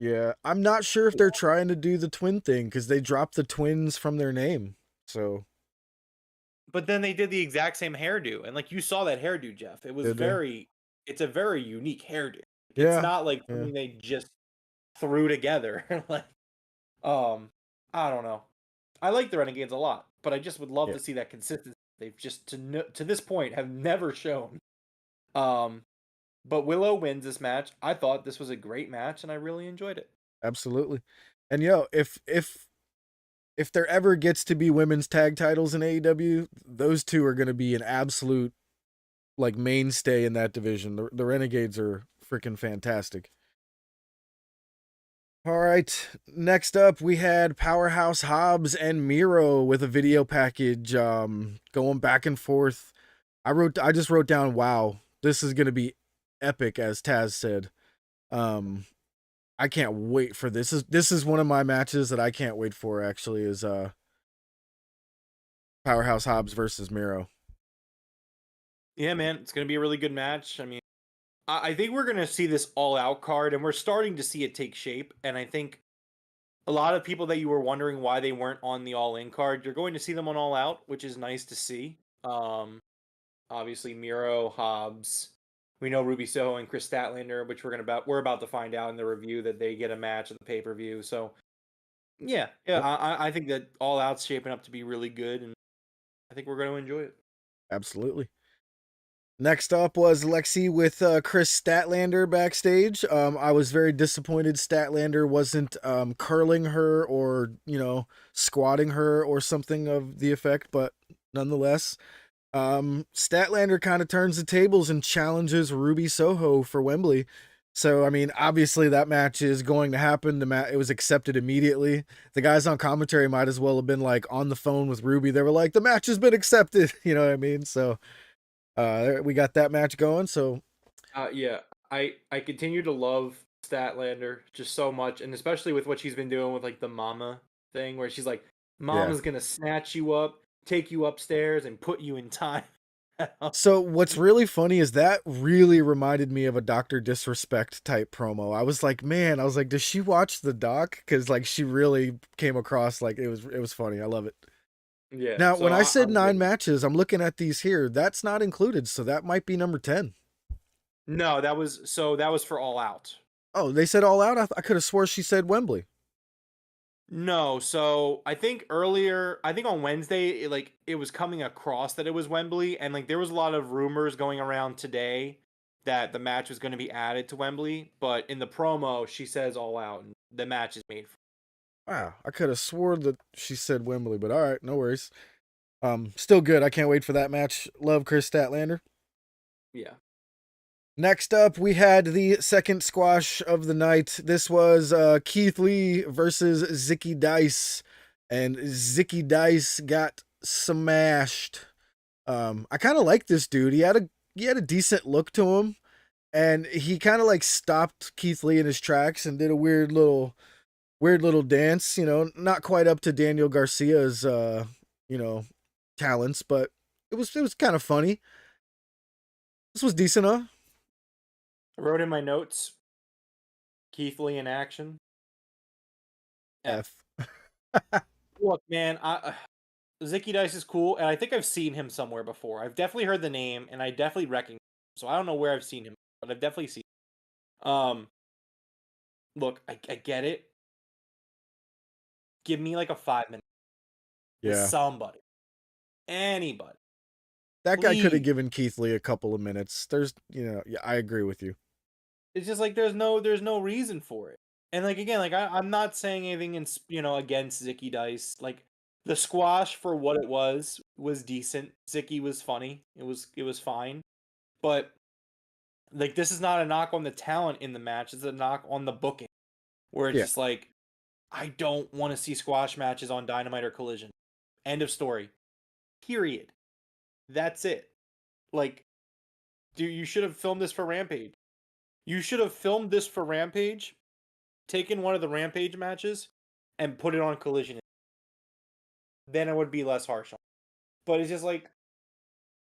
Yeah. I'm not sure if they're trying to do the twin thing because they dropped the twins from their name. So. but then they did the exact same hairdo. And like you saw that hairdo, Jeff. It was Did they? it's a very unique hairdo. It's Yeah. not like Yeah. something they just threw together. Like I don't know. I like the Renegades a lot, but I just would love Yeah. to see that consistency. They've just to this point have never shown. But Willow wins this match. I thought this was a great match and I really enjoyed it. Absolutely. And if there ever gets to be women's tag titles in AEW, those two are going to be an absolute like mainstay in that division. The Renegades are freaking fantastic. All right, next up we had Powerhouse Hobbs and Miro with a video package going back and forth. I just wrote down, wow, this is going to be epic, as Taz said. I can't wait for this. This is one of my matches that I can't wait for, actually, is Powerhouse Hobbs versus Miro. Yeah, man, it's gonna be a really good match. I mean, I think we're gonna see this all out card, and we're starting to see it take shape. And I think a lot of people that you were wondering why they weren't on the all in card, you're going to see them on all out, which is nice to see. Obviously Miro, Hobbs. We know Ruby Soho and Chris Statlander, which we're about to find out in the review that they get a match at the pay-per-view. So Yeah, yeah. I think that All Out's shaping up to be really good, and I think we're going to enjoy it. Absolutely. Next up was Lexi with Chris Statlander backstage. I was very disappointed Statlander wasn't curling her or, squatting her or something of the effect, but nonetheless, Statlander kind of turns the tables and challenges Ruby Soho for Wembley. So, I mean, obviously that match is going to happen. It was accepted immediately. The guys on commentary might as well have been like on the phone with Ruby. They were like, the match has been accepted. You know what I mean? So, we got that match going. So, Yeah, I continue to love Statlander just so much, and especially with what she's been doing with like the mama thing, where she's like, yeah. "Mama's gonna snatch you up, take you upstairs, and put you in time." So what's really funny is that really reminded me of a Dr. Disrespect type promo. I was like, man, does she watch the doc? Because like she really came across like it was funny. I love it. Yeah, Now, so when I said I'm 9 good. matches, I'm looking at these here. That's not included, so that might be number 10. No, that was for All Out. Oh, they said all out. I could have swore she said Wembley. No, so I think earlier, I think on Wednesday, it was coming across that it was Wembley, and like there was a lot of rumors going around today that the match was going to be added to Wembley, but in the promo she says All Out, and the match is made. Wow, I could have swore that she said Wembley, but all right, no worries. Still good. I can't wait for that match. Love Chris Statlander. Yeah. Next up, we had the second squash of the night. This was Keith Lee versus Zicky Dice, and Zicky Dice got smashed. I kind of like this dude. He had a decent look to him, and he kind of like stopped Keith Lee in his tracks and did a weird little dance. Not quite up to Daniel Garcia's you know talents, but it was kind of funny. This was decent, huh? I wrote in my notes Keith Lee in action. F. F. Look, man, Zicky Dice is cool, and I think I've seen him somewhere before. I've definitely heard the name, and I definitely recognize him. So I don't know where I've seen him, but I've definitely seen him. Look, I get it. Give me like a 5 minute with Yeah. somebody, anybody, That guy could have please. given Keith Lee a couple of minutes. Yeah, I agree with you. It's just like there's no reason for it. And like again, like I'm not saying anything against Zicky Dice. Like the squash for what it was decent. Zicky was funny. It was fine. But like this is not a knock on the talent in the match. It's a knock on the booking. Where it's Yeah. just like I don't want to see squash matches on Dynamite or Collision. End of story. Period. That's it. Like, dude, you should have filmed this for Rampage. You should have filmed this for Rampage, taken one of the Rampage matches, and put it on Collision. Then it would be less harsh on. But it's just like,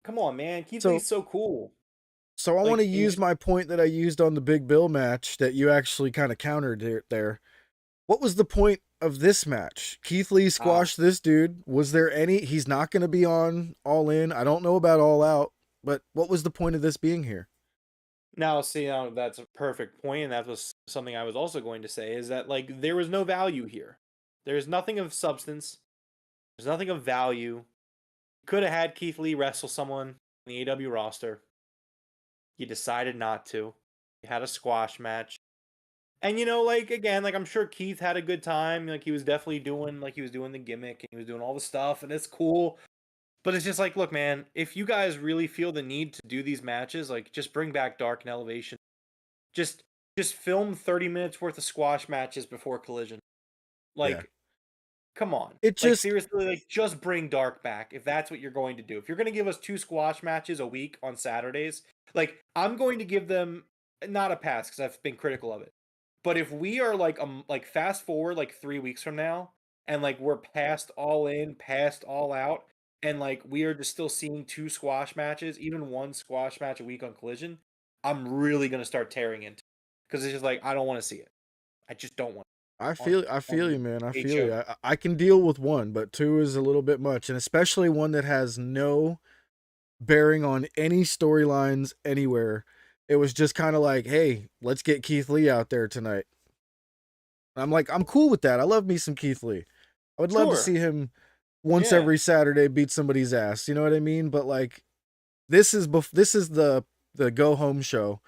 come on, man. Keith So Lee's so cool. so I want to Like, and use my point that I used on the Big Bill match that you actually kind of countered it there. What was the point of this match? Keith Lee squashed this dude. Was there any he's not going to be on All In. I don't know about All Out, but what was the point of this being here? now, see, now that's a perfect point, and that was something I was also going to say is that like there was no value here. There's nothing of substance. There's nothing of value. Could have had Keith Lee wrestle someone in the AEW roster. He decided not to. He had a squash match. And like again, like I'm sure Keith had a good time. Like he was definitely doing the gimmick and he was doing all the stuff and it's cool. But it's just like, look, man, if you guys really feel the need to do these matches, like just bring back Dark and Elevation. Just just film 30 minutes worth of squash matches before Collision. Yeah. Like come on. It Like just seriously, like just bring Dark back if that's what you're going to do. If you're going to give us 2 squash matches a week on Saturdays, like I'm going to give them not a pass cuz I've been critical of it. But if we are like fast forward like 3 weeks from now and like we're past All In, past All Out and like we are just still seeing 2 squash matches, even 1 squash match a week on Collision, I'm really going to start tearing into cuz it's just like I don't want to see it. I just don't want I on feel I on feel you, man. I a feel show. you. I can deal with one, but two is a little bit much, and especially one that has no bearing on any storylines anywhere. It was just kind of like, hey, let's get Keith Lee out there tonight. I'm like, I'm cool with that. I love me some Keith Lee. I would love to Sure. see him once Yeah. every Saturday beat somebody's ass. You know what I mean? But like, this is the go home show.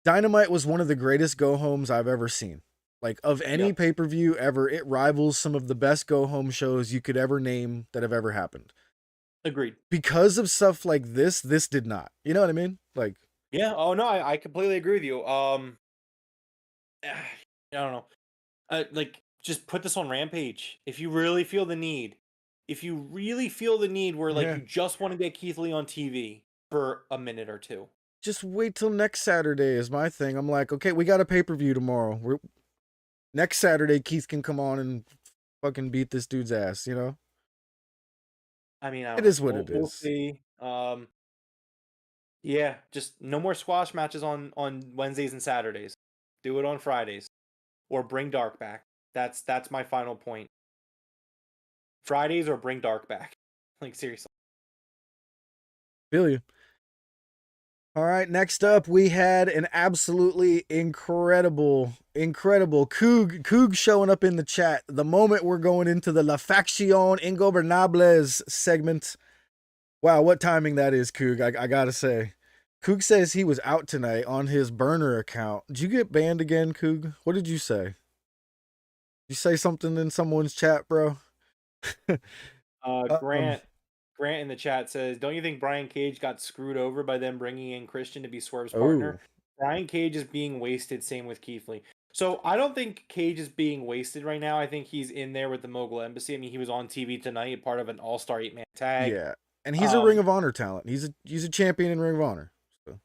Dynamite was one of the greatest go homes I've ever seen. Like, of any Yep. pay per view ever, it rivals some of the best go home shows you could ever name that have ever happened. Agreed. Because of stuff like this did not. You know what I mean? Like, Yeah. Oh no, I completely agree with you. I don't know. Like just put this on Rampage if you really feel the need. If you really feel the need, where like yeah. you just want to get Keith Lee on TV for a minute or two. Just wait till next Saturday is my thing. I'm like, okay, we got a pay per view tomorrow. Next Saturday, Keith can come on and fucking beat this dude's ass. You know, I mean, I it don't know. is what it We'll is. see. Yeah, just no more squash matches on Wednesdays and Saturdays. Do it on Fridays, or bring Dark back. That's my final point. Fridays or bring Dark back. Like seriously. Feel you. All right, next up, we had an absolutely incredible Coog showing up in the chat. The moment we're going into the La Faction Ingobernables segment. Wow, what timing that is, Coog. I gotta say. Coog says he was out tonight on his burner account. Did you get banned again, Coog? What did you say? Did you say something in someone's chat, bro? um, Grant in the chat says, "Don't you think Brian Cage got screwed over by them bringing in Christian to be Swerve's oh, partner? Brian Cage is being wasted. Same with Keith Lee. So I don't think Cage is being wasted right now. I think he's in there with the Mogul Embassy. I mean, he was on TV tonight, part of an All-Star 8-man tag. yeah. And he's a Ring of Honor talent. He's a champion in Ring of Honor. So.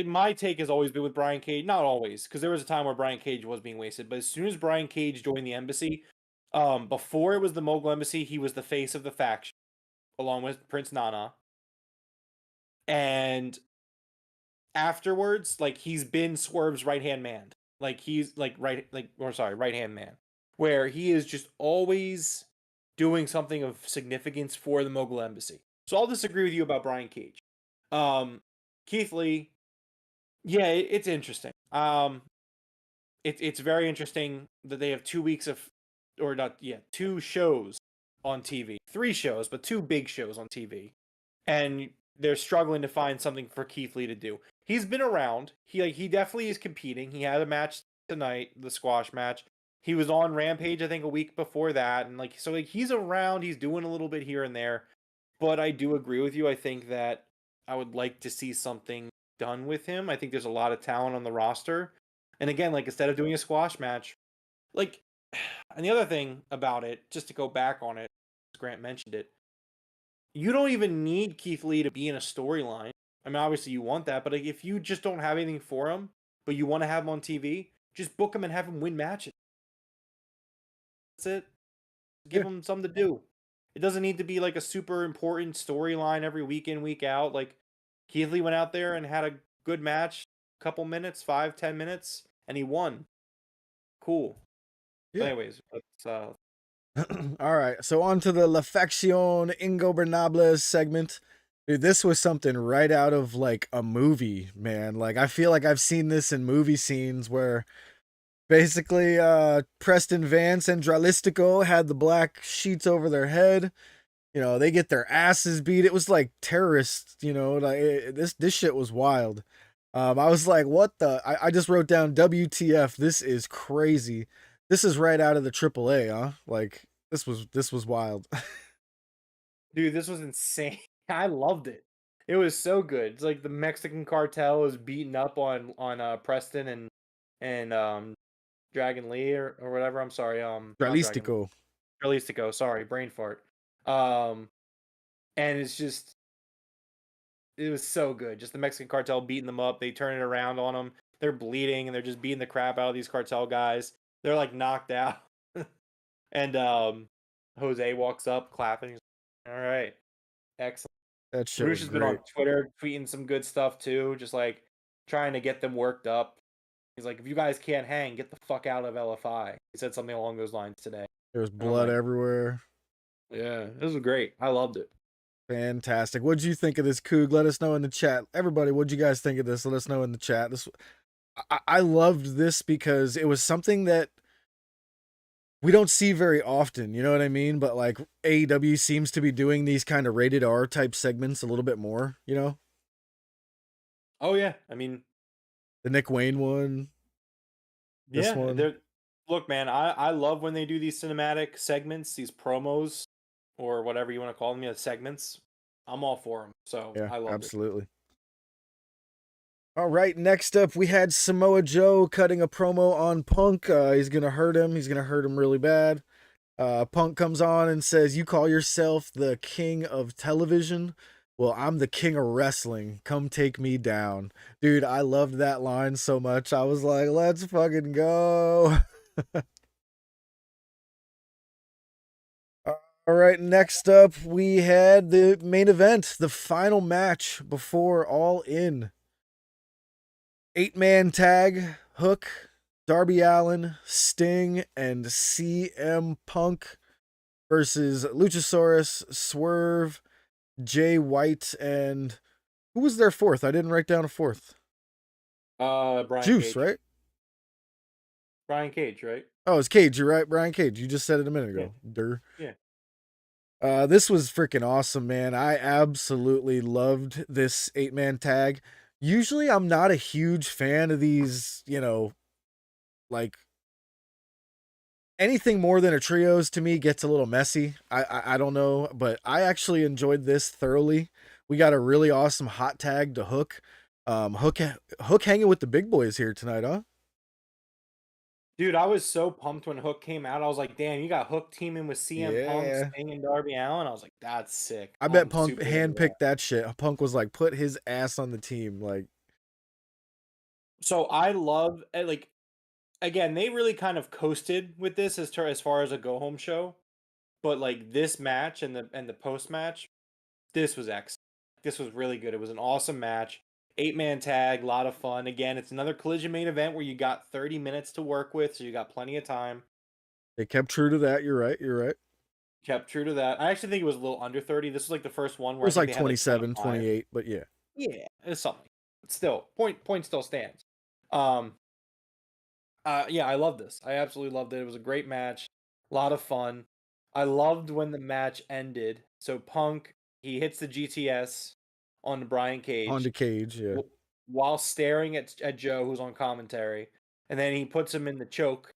My take has always been with Brian Cage. Not always, because there was a time where Brian Cage was being wasted. But as soon as Brian Cage joined the embassy, before it was the Mogul Embassy, he was the face of the faction, along with Prince Nana. And afterwards, like he's been Swerve's right hand man. Like he's right hand man. Where he is just always doing something of significance for the Mogul Embassy. So I'll disagree with you about Brian Cage. Keith Lee, yeah, it's interesting. It's very interesting that they have 2 weeks of, or not, yeah, 2 shows on TV, 3 shows, but 2 big shows on TV, and they're struggling to find something for Keith Lee to do. He's been around. He definitely is competing. He had a match tonight, the squash match. He was on Rampage, I think, a week before that, and so he's around. He's doing a little bit here and there, but I do agree with you. I think that I would like to see something done with him. I think there's a lot of talent on the roster. And again, like instead of doing a squash match, like, and the other thing about it, just to go back on it, Grant mentioned it, you don't even need Keith Lee to be in a storyline. I mean, obviously you want that, but like, if you just don't have anything for him, but you want to have him on TV, just book him and have him win matches. That's it. Give him something to do. It doesn't need to be like a super important storyline every week in, week out. Like Keith Lee went out there and had a good match, couple minutes, 5-10 minutes, and he won. Cool. Yeah. Anyways, let's All right, so on to the La Faction Ingobernables segment. Dude, this was something right out of like a movie, man. Like I feel like I've seen this in movie scenes where basically Preston Vance and Dralistico had the black sheets over their head. You know, they get their asses beat. It was like terrorists, you know, like this shit was wild. I was like, what the? I just wrote down WTF. This is crazy. This is right out of the AAA, huh? Like this was wild. dude, this was insane. I loved it. It was so good. It's like the Mexican cartel is beating up on Preston and Dragon Lee or whatever. I'm sorry, not Dragon Lee. Dralistico. Jalisco, sorry, brain fart. Um and it was so good. Just the Mexican cartel beating them up. They turn it around on them. They're bleeding and they're just beating the crap out of these cartel guys. They're like knocked out. And Jose walks up clapping. All right. Excellent. That shit Roosh was has been on great. Twitter tweeting some good stuff too, just like trying to get them worked up. He's like, if you guys can't hang, get the fuck out of LFI. He said something along those lines today. There was And I'm blood like, everywhere. yeah, this was great. I loved it. Fantastic. What'd you think of this, Coog? Let us know in the chat. Everybody, what'd you guys think of this? Let us know in the chat. I loved this because it was something that we don't see very often, you know what I mean? But like AEW seems to be doing these kind of rated R type segments a little bit more, you know? Oh yeah, I mean, The Nick Wayne one, this yeah, one. they're look, man, I love when they do these cinematic segments, these promos, or whatever you want to call them, segments. I'm all for them, so Yeah, I loved it. absolutely. All right, next up we had Samoa Joe cutting a promo on Punk. He's gonna hurt him. He's gonna hurt him really bad. Punk comes on and says, "You call yourself the king of television? Well, I'm the king of wrestling. Come take me down." Dude, I loved that line so much. I was like, let's fucking go. All right, next up, we had the main event, the final match before All In. 8-man tag, Hook, Darby Allin, Sting, and CM Punk versus Luchasaurus, Swerve, Jay White, and who was their fourth? I didn't write down a fourth. Brian Juice, Cage. right? Brian Cage, right? Oh, it's Cage. You're right, Brian Cage. You just said it a minute Yeah, ago. Durr. yeah. This was freaking awesome, man. I absolutely loved this 8-man tag. Usually, I'm not a huge fan of these, like anything more than a trios to me gets a little messy. I don't know, but I actually enjoyed this thoroughly. We got a really awesome hot tag to Hook. Hook hanging with the big boys here tonight, huh? Dude, I was so pumped when Hook came out. I was like, damn, you got Hook teaming with CM Punk, Yeah. Sting, and Darby Allin. I was like, that's sick. I bet I'm Punk super into that. handpicked that shit. Punk was like, put his ass on the team. Like, So I love like again, they really kind of coasted with this as far as a go home show, but like this match and the post match, this was excellent. This was really good. It was an awesome match. 8-man tag, a lot of fun. Again, it's another Collision main event where you got 30 minutes to work with, so you got plenty of time. they kept true to that. You're right. You're right. Kept true to that. I actually think it was a little under 30. This was like the first one It where I was think like they had like 27, 25. 28, but yeah. Yeah, it's something. Still, point still stands. Um, yeah, I love this. I absolutely loved it. It was a great match, a lot of fun. I loved when the match ended. So Punk, he hits the GTS on Brian Honda Cage Cage, yeah. while staring at Joe, who's on commentary, and then he puts him in the choke.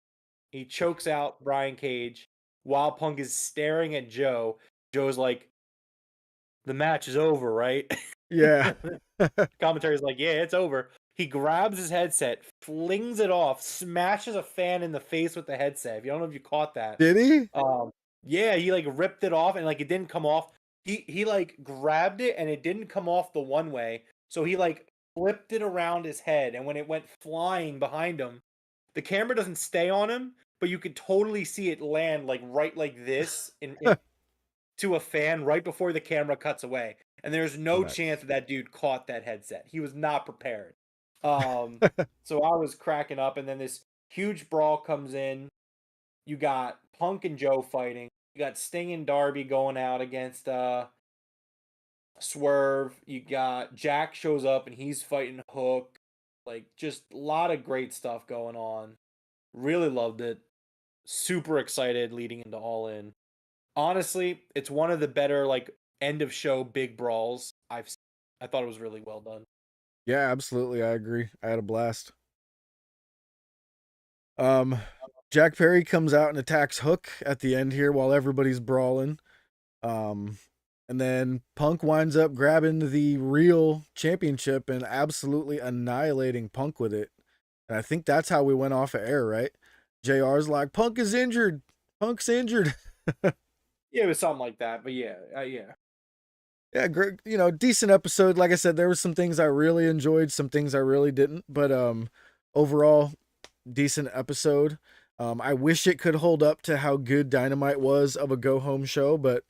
He chokes out Brian Cage while Punk is staring at Joe. Joe's like, "The match is over, right?" Yeah. Commentary's like, "Yeah, it's over." He grabs his headset, flings it off, smashes a fan in the face with the headset. If you don't know if you caught that, Did he? yeah, he like ripped it off and like it didn't come off. He like grabbed it and it didn't come off the one way, so he like flipped it around his head. And when it went flying behind him, the camera doesn't stay on him, but you could totally see it land like right like this in to a fan right before the camera cuts away. And there's no chance Nice. that dude caught that headset. He was not prepared. Um, so I was cracking up, and then this huge brawl comes in. You got Punk and Joe fighting. You got Sting and Darby going out against Swerve. You got Jack shows up and he's fighting Hook. Like just a lot of great stuff going on. Really loved it. Super excited leading into All In. Honestly, it's one of the better like end of show big brawls I've seen. I thought it was really well done. Yeah, absolutely. I agree. I had a blast. Um, Jack Perry comes out and attacks Hook at the end here while everybody's brawling. Um, and then Punk winds up grabbing the real championship and absolutely annihilating Punk with it. And I think that's how we went off of air, right? JR's like, Punk is injured. Punk's injured. Yeah, it was something like that, but yeah, yeah. Yeah, great, decent episode. Like I said, there were some things I really enjoyed, some things I really didn't, but overall decent episode. I wish it could hold up to how good Dynamite was of a go home show, but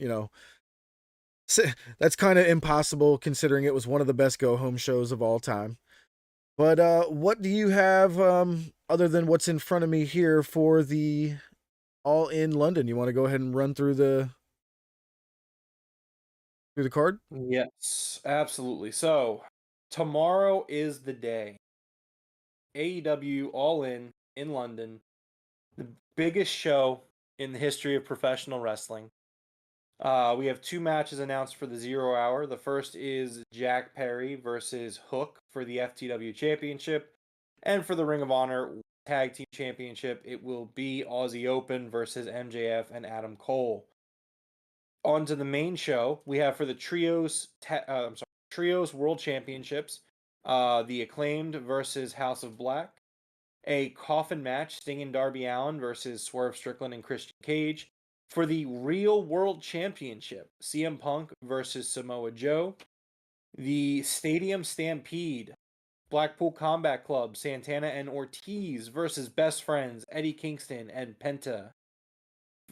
that's kind of impossible considering it was one of the best go home shows of all time. But what do you have other than what's in front of me here for the All In London? You want to go ahead and run through the card? Yes, absolutely. So, tomorrow is the day. AEW All In London. The biggest show in the history of professional wrestling. We have 2 matches announced for the 0 Hour. The first is Jack Perry versus Hook for the FTW Championship. And for the Ring of Honor Tag Team Championship, it will be Aussie Open versus MJF and Adam Cole. On to the main show, we have for the Trios World Championships, the Acclaimed versus House of Black. A coffin match, Sting and Darby Allin versus Swerve Strickland and Christian Cage. For the Real World Championship, CM Punk versus Samoa Joe. The Stadium Stampede, Blackpool Combat Club, Santana and Ortiz versus Best Friends, Eddie Kingston and Penta.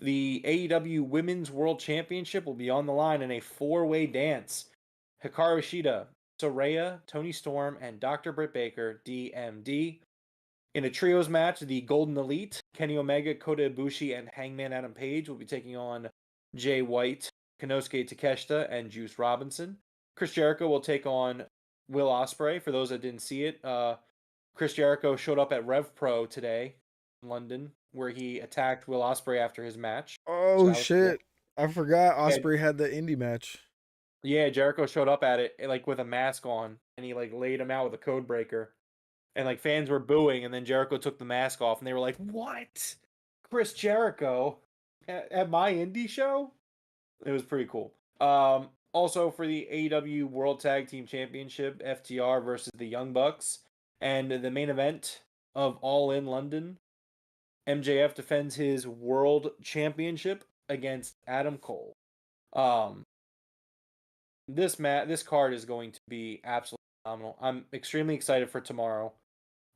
The AEW Women's World Championship will be on the line in a 4-way dance. Hikaru Shida, Soraya, Toni Storm, and Dr. Britt Baker, DMD. In a trios match, the Golden Elite, Kenny Omega, Kota Ibushi, and Hangman Adam Page will be taking on Jay White, Konosuke Takeshita, and Juice Robinson. Chris Jericho will take on Will Ospreay. For those that didn't see it, Chris Jericho showed up at Rev Pro today in London, where he attacked Will Ospreay after his match. Oh shit! Cool. I forgot Ospreay had the indie match. Yeah, Jericho showed up at it like with a mask on, and he like laid him out with a code breaker. And like fans were booing, and then Jericho took the mask off, and they were like, "What? Chris Jericho at my indie show?" It was pretty cool. Also for the AEW World Tag Team Championship, FTR versus the Young Bucks, and the main event of All In London, MJF defends his World Championship against Adam Cole. This card is going to be absolutely phenomenal. I'm extremely excited for tomorrow.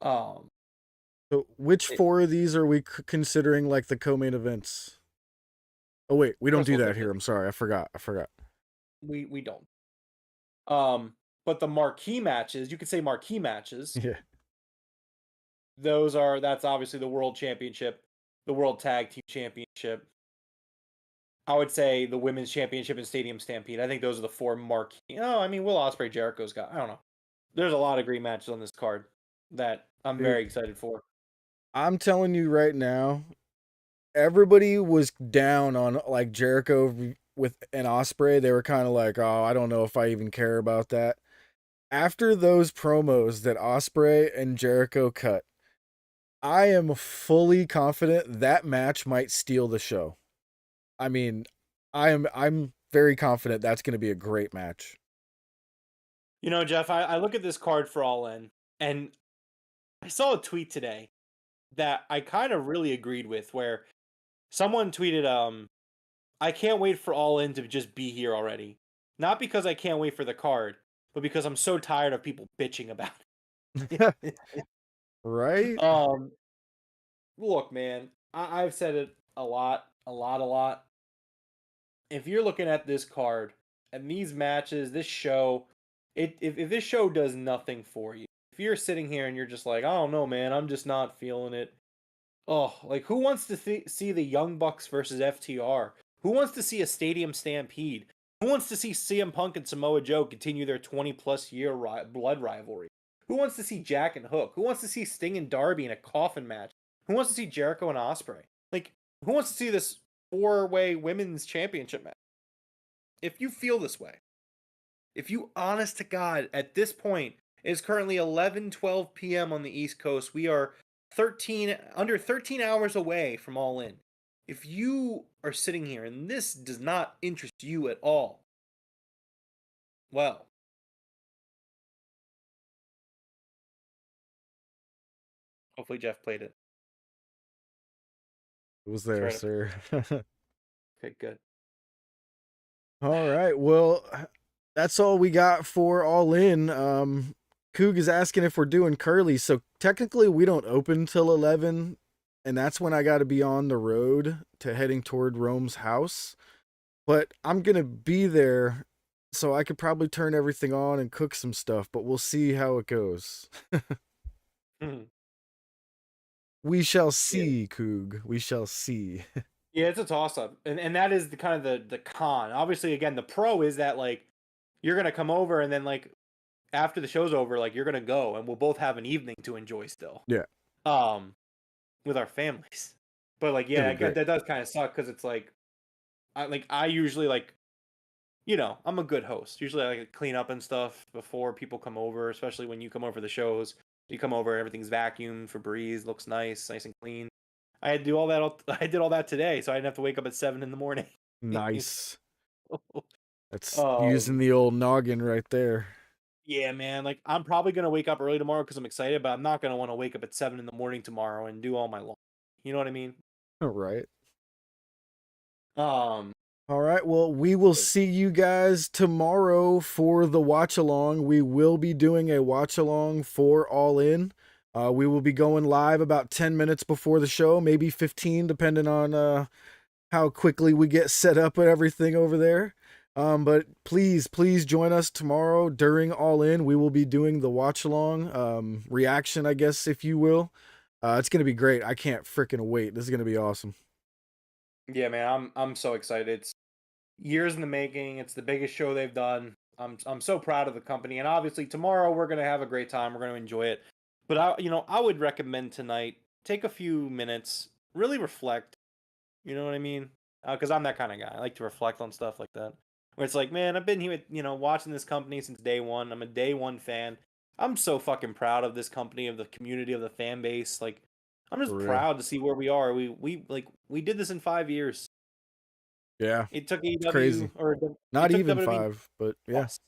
So which 4 of these are we considering like the co-main events? Oh wait, we don't do that here. I'm sorry, I forgot. We don't. But the marquee matches, you could say marquee matches. Yeah. That's obviously the World Championship, the World Tag Team Championship. I would say the Women's Championship and Stadium Stampede. I think those are the 4 marquee. Oh, I mean, Will Ospreay, Jericho's got. I don't know. There's a lot of great matches on this card that I'm very excited for. I'm telling you right now, everybody was down on like Jericho with an Ospreay. They were kind of like, "Oh, I don't know if I even care about that." After those promos that Ospreay and Jericho cut, I am fully confident that match might steal the show. I mean, I'm very confident that's going to be a great match. You know, Jeff, I look at this card for All In, and I saw a tweet today that I kind of really agreed with, where someone tweeted, I can't wait for All In to just be here already. Not because I can't wait for the card, but because I'm so tired of people bitching about it. Right? Look, man, I've said it a lot. If you're looking at this card and these matches, this show, if this show does nothing for you, if you're sitting here and you're just like, I don't know, man, I'm just not feeling it. Oh, like who wants to see the Young Bucks versus FTR? Who wants to see a Stadium Stampede? Who wants to see CM Punk and Samoa Joe continue their 20-plus year blood rivalry? Who wants to see Jack and Hook? Who wants to see Sting and Darby in a coffin match? Who wants to see Jericho and Ospreay? Like, who wants to see this 4-way women's championship match? If you feel this way, if you honest to God, at this point, it is currently 11:12 p.m. on the East Coast. We are under 13 hours away from All In. If you are sitting here and this does not interest you at all, well, hopefully Jeff played it. It was there, sir. Okay, good. All right. Well, that's all we got for All In. Coog is asking if we're doing Curly. So technically we don't open till 11, and that's when I got to be on the road to heading toward Rome's house. But I'm going to be there, so I could probably turn everything on and cook some stuff, but we'll see how it goes. We shall see, Coog. We shall see. Yeah, it's a toss-up. And that is the kind of the con. Obviously, again, the pro is that, like, you're going to come over and then, like, after the show's over, like, you're going to go and we'll both have an evening to enjoy still. Yeah. With our families. But like, It's gonna yeah, be great. that does kind of suck because it's like, I usually like, I'm a good host. Usually I like to clean up and stuff before people come over, especially when you come over the shows. You come over, everything's vacuumed, Febreze, looks nice and clean. I had to do all that. I did all that today, so I didn't have to wake up at 7 in the morning. Nice. That's using um, the old noggin right there. yeah, man. Like I'm probably gonna wake up early tomorrow because I'm excited, but I'm not gonna want to wake up at 7 in the morning tomorrow and do all my laundry. You know what I mean? All right. Um, All right. Well, we will see you guys tomorrow for the watch along. We will be doing a watch along for All In. We will be going live about 10 minutes before the show, maybe 15, depending on how quickly we get set up and everything over there. But please join us tomorrow during All In. We will be doing the watch along reaction, I guess, if you will. It's gonna be great. I can't freaking wait. This is gonna be awesome. yeah, man. I'm so excited. It's years in the making. It's the biggest show they've done. I'm so proud of the company, and obviously tomorrow we're gonna have a great time. We're gonna enjoy it. But I would recommend tonight take a few minutes, really reflect. You know what I mean? Because I'm that kind of guy. I like to reflect on stuff like that. Where it's like, man, I've been here, watching this company since day one. I'm a day one fan. I'm so fucking proud of this company, of the community, of the fan base. Like, I'm just For real. proud to see where we are. We did this in 5 years. Yeah. It took It's crazy. AEW or it Not took even WWE 5, but yeah. plus.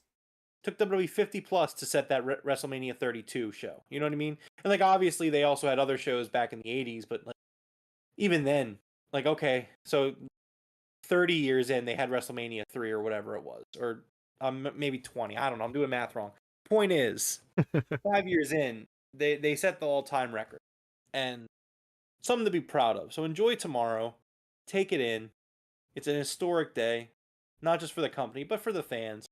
Took WWE 50 plus to set that WrestleMania 32 show. You know what I mean? And like obviously they also had other shows back in the 80s, but like even then, like okay, so 30 years in, they had WrestleMania 3 or whatever it was, or maybe 20. I don't know. I'm doing math wrong. Point is, 5 years in, they set the all time record, and something to be proud of. So enjoy tomorrow, take it in. It's an historic day, not just for the company, but for the fans.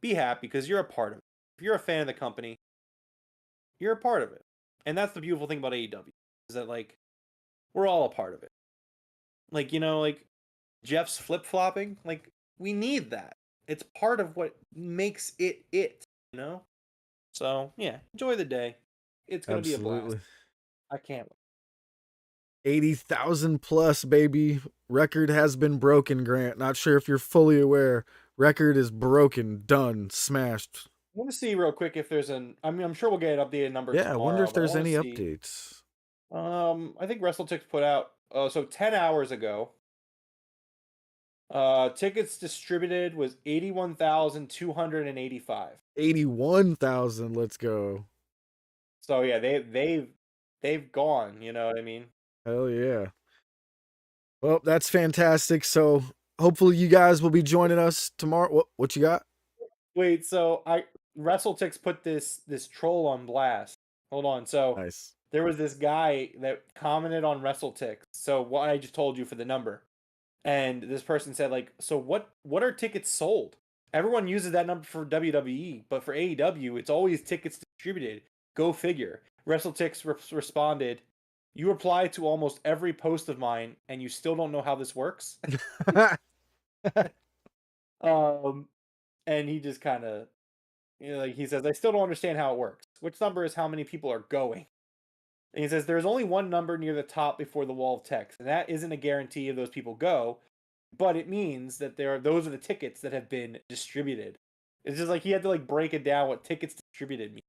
Be happy because you're a part of it. If you're a fan of the company, you're a part of it, and that's the beautiful thing about AEW is that like we're all a part of it. Like like Jeff's flip flopping, like we need that. It's part of what makes it, you know? So yeah, enjoy the day. It's gonna be a blast. Absolutely. I can't wait. 80,000 plus, baby. Record has been broken, Grant. Not sure if you're fully aware. Record is broken, done, smashed. I want to see real quick if there's I'm sure we'll get an updated number Yeah, I wonder tomorrow, if but I there's want to any see. updates. I think WrestleTix put out so 10 hours ago. Tickets distributed was 81,285. 81,000, let's go. So yeah, they've gone, you know what I mean? Hell yeah. Well, that's fantastic. So hopefully you guys will be joining us tomorrow. What you got? Wait, so WrestleTix put this troll on blast. Hold on. So Nice. there was this guy that commented on WrestleTix. So what I just told you for the number. And this person said like, "So what are tickets sold? Everyone uses that number for WWE, but for AEW, it's always tickets distributed. Go figure." WrestleTix responded, "You reply to almost every post of mine and you still don't know how this works?" um and he just kind of like he says, "I still don't understand how it works. Which number is how many people are going?" And he says, "There's only one number near the top before the wall of text, and that isn't a guarantee of those people go, but it means that those are the tickets that have been distributed." It's just like he had to like break it down what tickets distributed mean.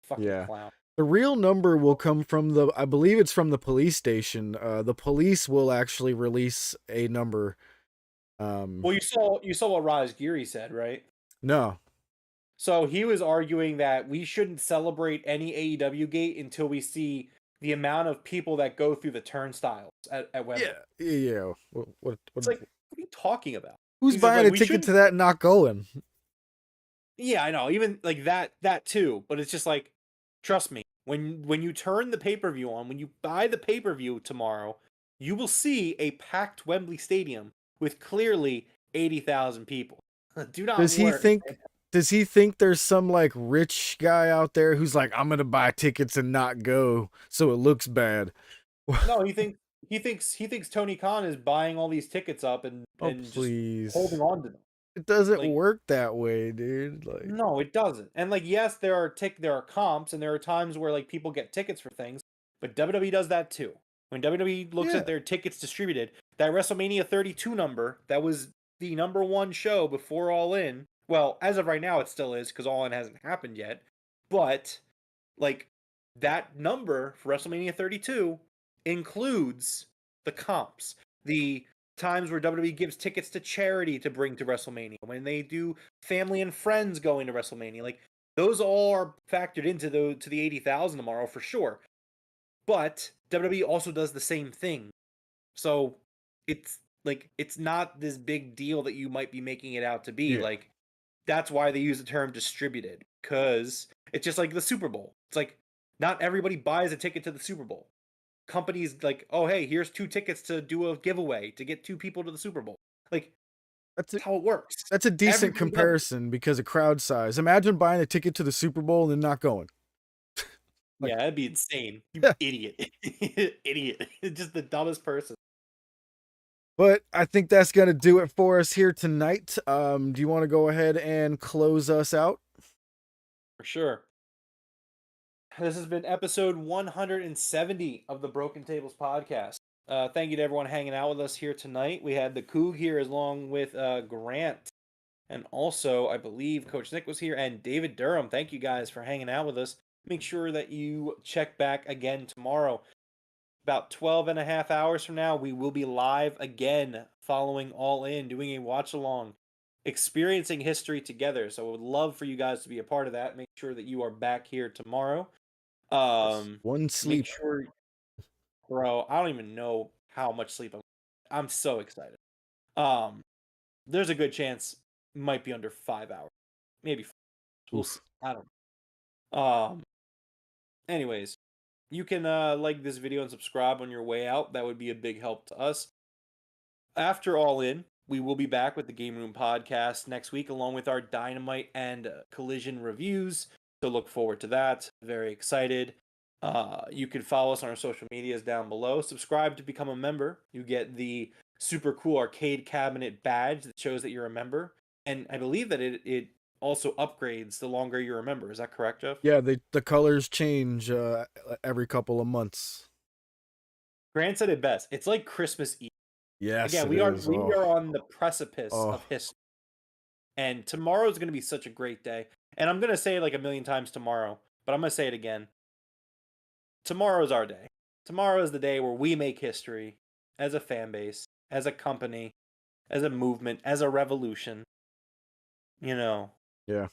Fucking Yeah. clown. The real number will come from I believe it's from the police station. The police will actually release a number. Well, you saw what Raj Giri said, right? No. So he was arguing that we shouldn't celebrate any AEW gate until we see the amount of people that go through the turnstiles at Wembley. Yeah. It's like, what are you talking about? Who's He says, buying like, a we ticket to shouldn't. that and not going? Yeah, I know. Even like that too. But it's just like, trust me, when you turn the pay-per-view on, when you buy the pay-per-view tomorrow, you will see a packed Wembley Stadium with clearly 80,000 people. Do not Does he worry. think there's some like rich guy out there who's like, I'm gonna buy tickets and not go so it looks bad? No, he thinks Tony Khan is buying all these tickets up and Oh just please. holding on to them. It doesn't Like, work that way, dude. Like, no, it doesn't. And like, yes, there are comps, and there are times where like people get tickets for things, but WWE does that too. When WWE looks at their tickets distributed, that WrestleMania 32 number, that was the number one show before All In. Well, as of right now, it still is because All In hasn't happened yet. But, like, that number for WrestleMania 32 includes the comps, the times where WWE gives tickets to charity to bring to WrestleMania, when they do family and friends going to WrestleMania. Like, those all are factored into the 80,000 tomorrow for sure. But WWE also does the same thing. So it's not this big deal that you might be making it out to be. Yeah. Like, that's why they use the term distributed, because it's just like the Super Bowl. It's like not everybody buys a ticket to the Super Bowl. Companies like, oh hey, here's 2 tickets to do a giveaway to get 2 people to the Super Bowl. Like, that's how it works. That's a decent Everybody comparison because of crowd size. Imagine buying a ticket to the Super Bowl and then not going. Yeah, that'd be insane. You idiot. Idiot. Just the dumbest person. But I think that's going to do it for us here tonight. Do you want to go ahead and close us out? For sure. This has been episode 170 of the Broken Tables podcast. Thank you to everyone hanging out with us here tonight. We had the Coug here along with Grant. And also, I believe Coach Nick was here and David Durham. Thank you guys for hanging out with us. Make sure that you check back again tomorrow. About 12 and a half hours from now, we will be live again following All In, doing a watch along, experiencing history together. So I would love for you guys to be a part of that. Make sure that you are back here tomorrow. One sleep. Make sure, bro, I don't even know how much sleep I'm so excited. There's a good chance it might be under 5 hours. Maybe 5. We'll see. I don't know. Anyways, you can like this video and subscribe on your way out. That would be a big help to us. After All In, we will be back with the Game Room podcast next week, along with our Dynamite and Collision reviews. So look forward to that. Very excited. You can follow us on our social medias down below. Subscribe to become a member. You get the super cool arcade cabinet badge that shows that you're a member. And I believe that it also upgrades the longer you're a member. Is that correct, Jeff? Yeah, the colors change every couple of months. Grant said it best. It's like Christmas Eve. Yes, again, we are on the precipice of history. And tomorrow is going to be such a great day. And I'm going to say it like a million times tomorrow, but I'm going to say it again. Tomorrow is our day. Tomorrow is the day where we make history as a fan base, as a company, as a movement, as a revolution. You know. Yeah.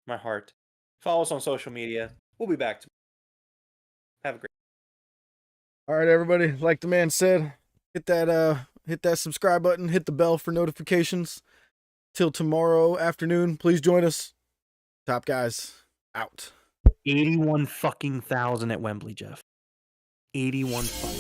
My heart. Follow us on social media. We'll be back tomorrow. Have a great All right, everybody. Like the man said, hit that subscribe button, hit the bell for notifications. Till tomorrow afternoon, please join us. Top guys out. 81 fucking thousand at Wembley, Jeff. 81 fucking.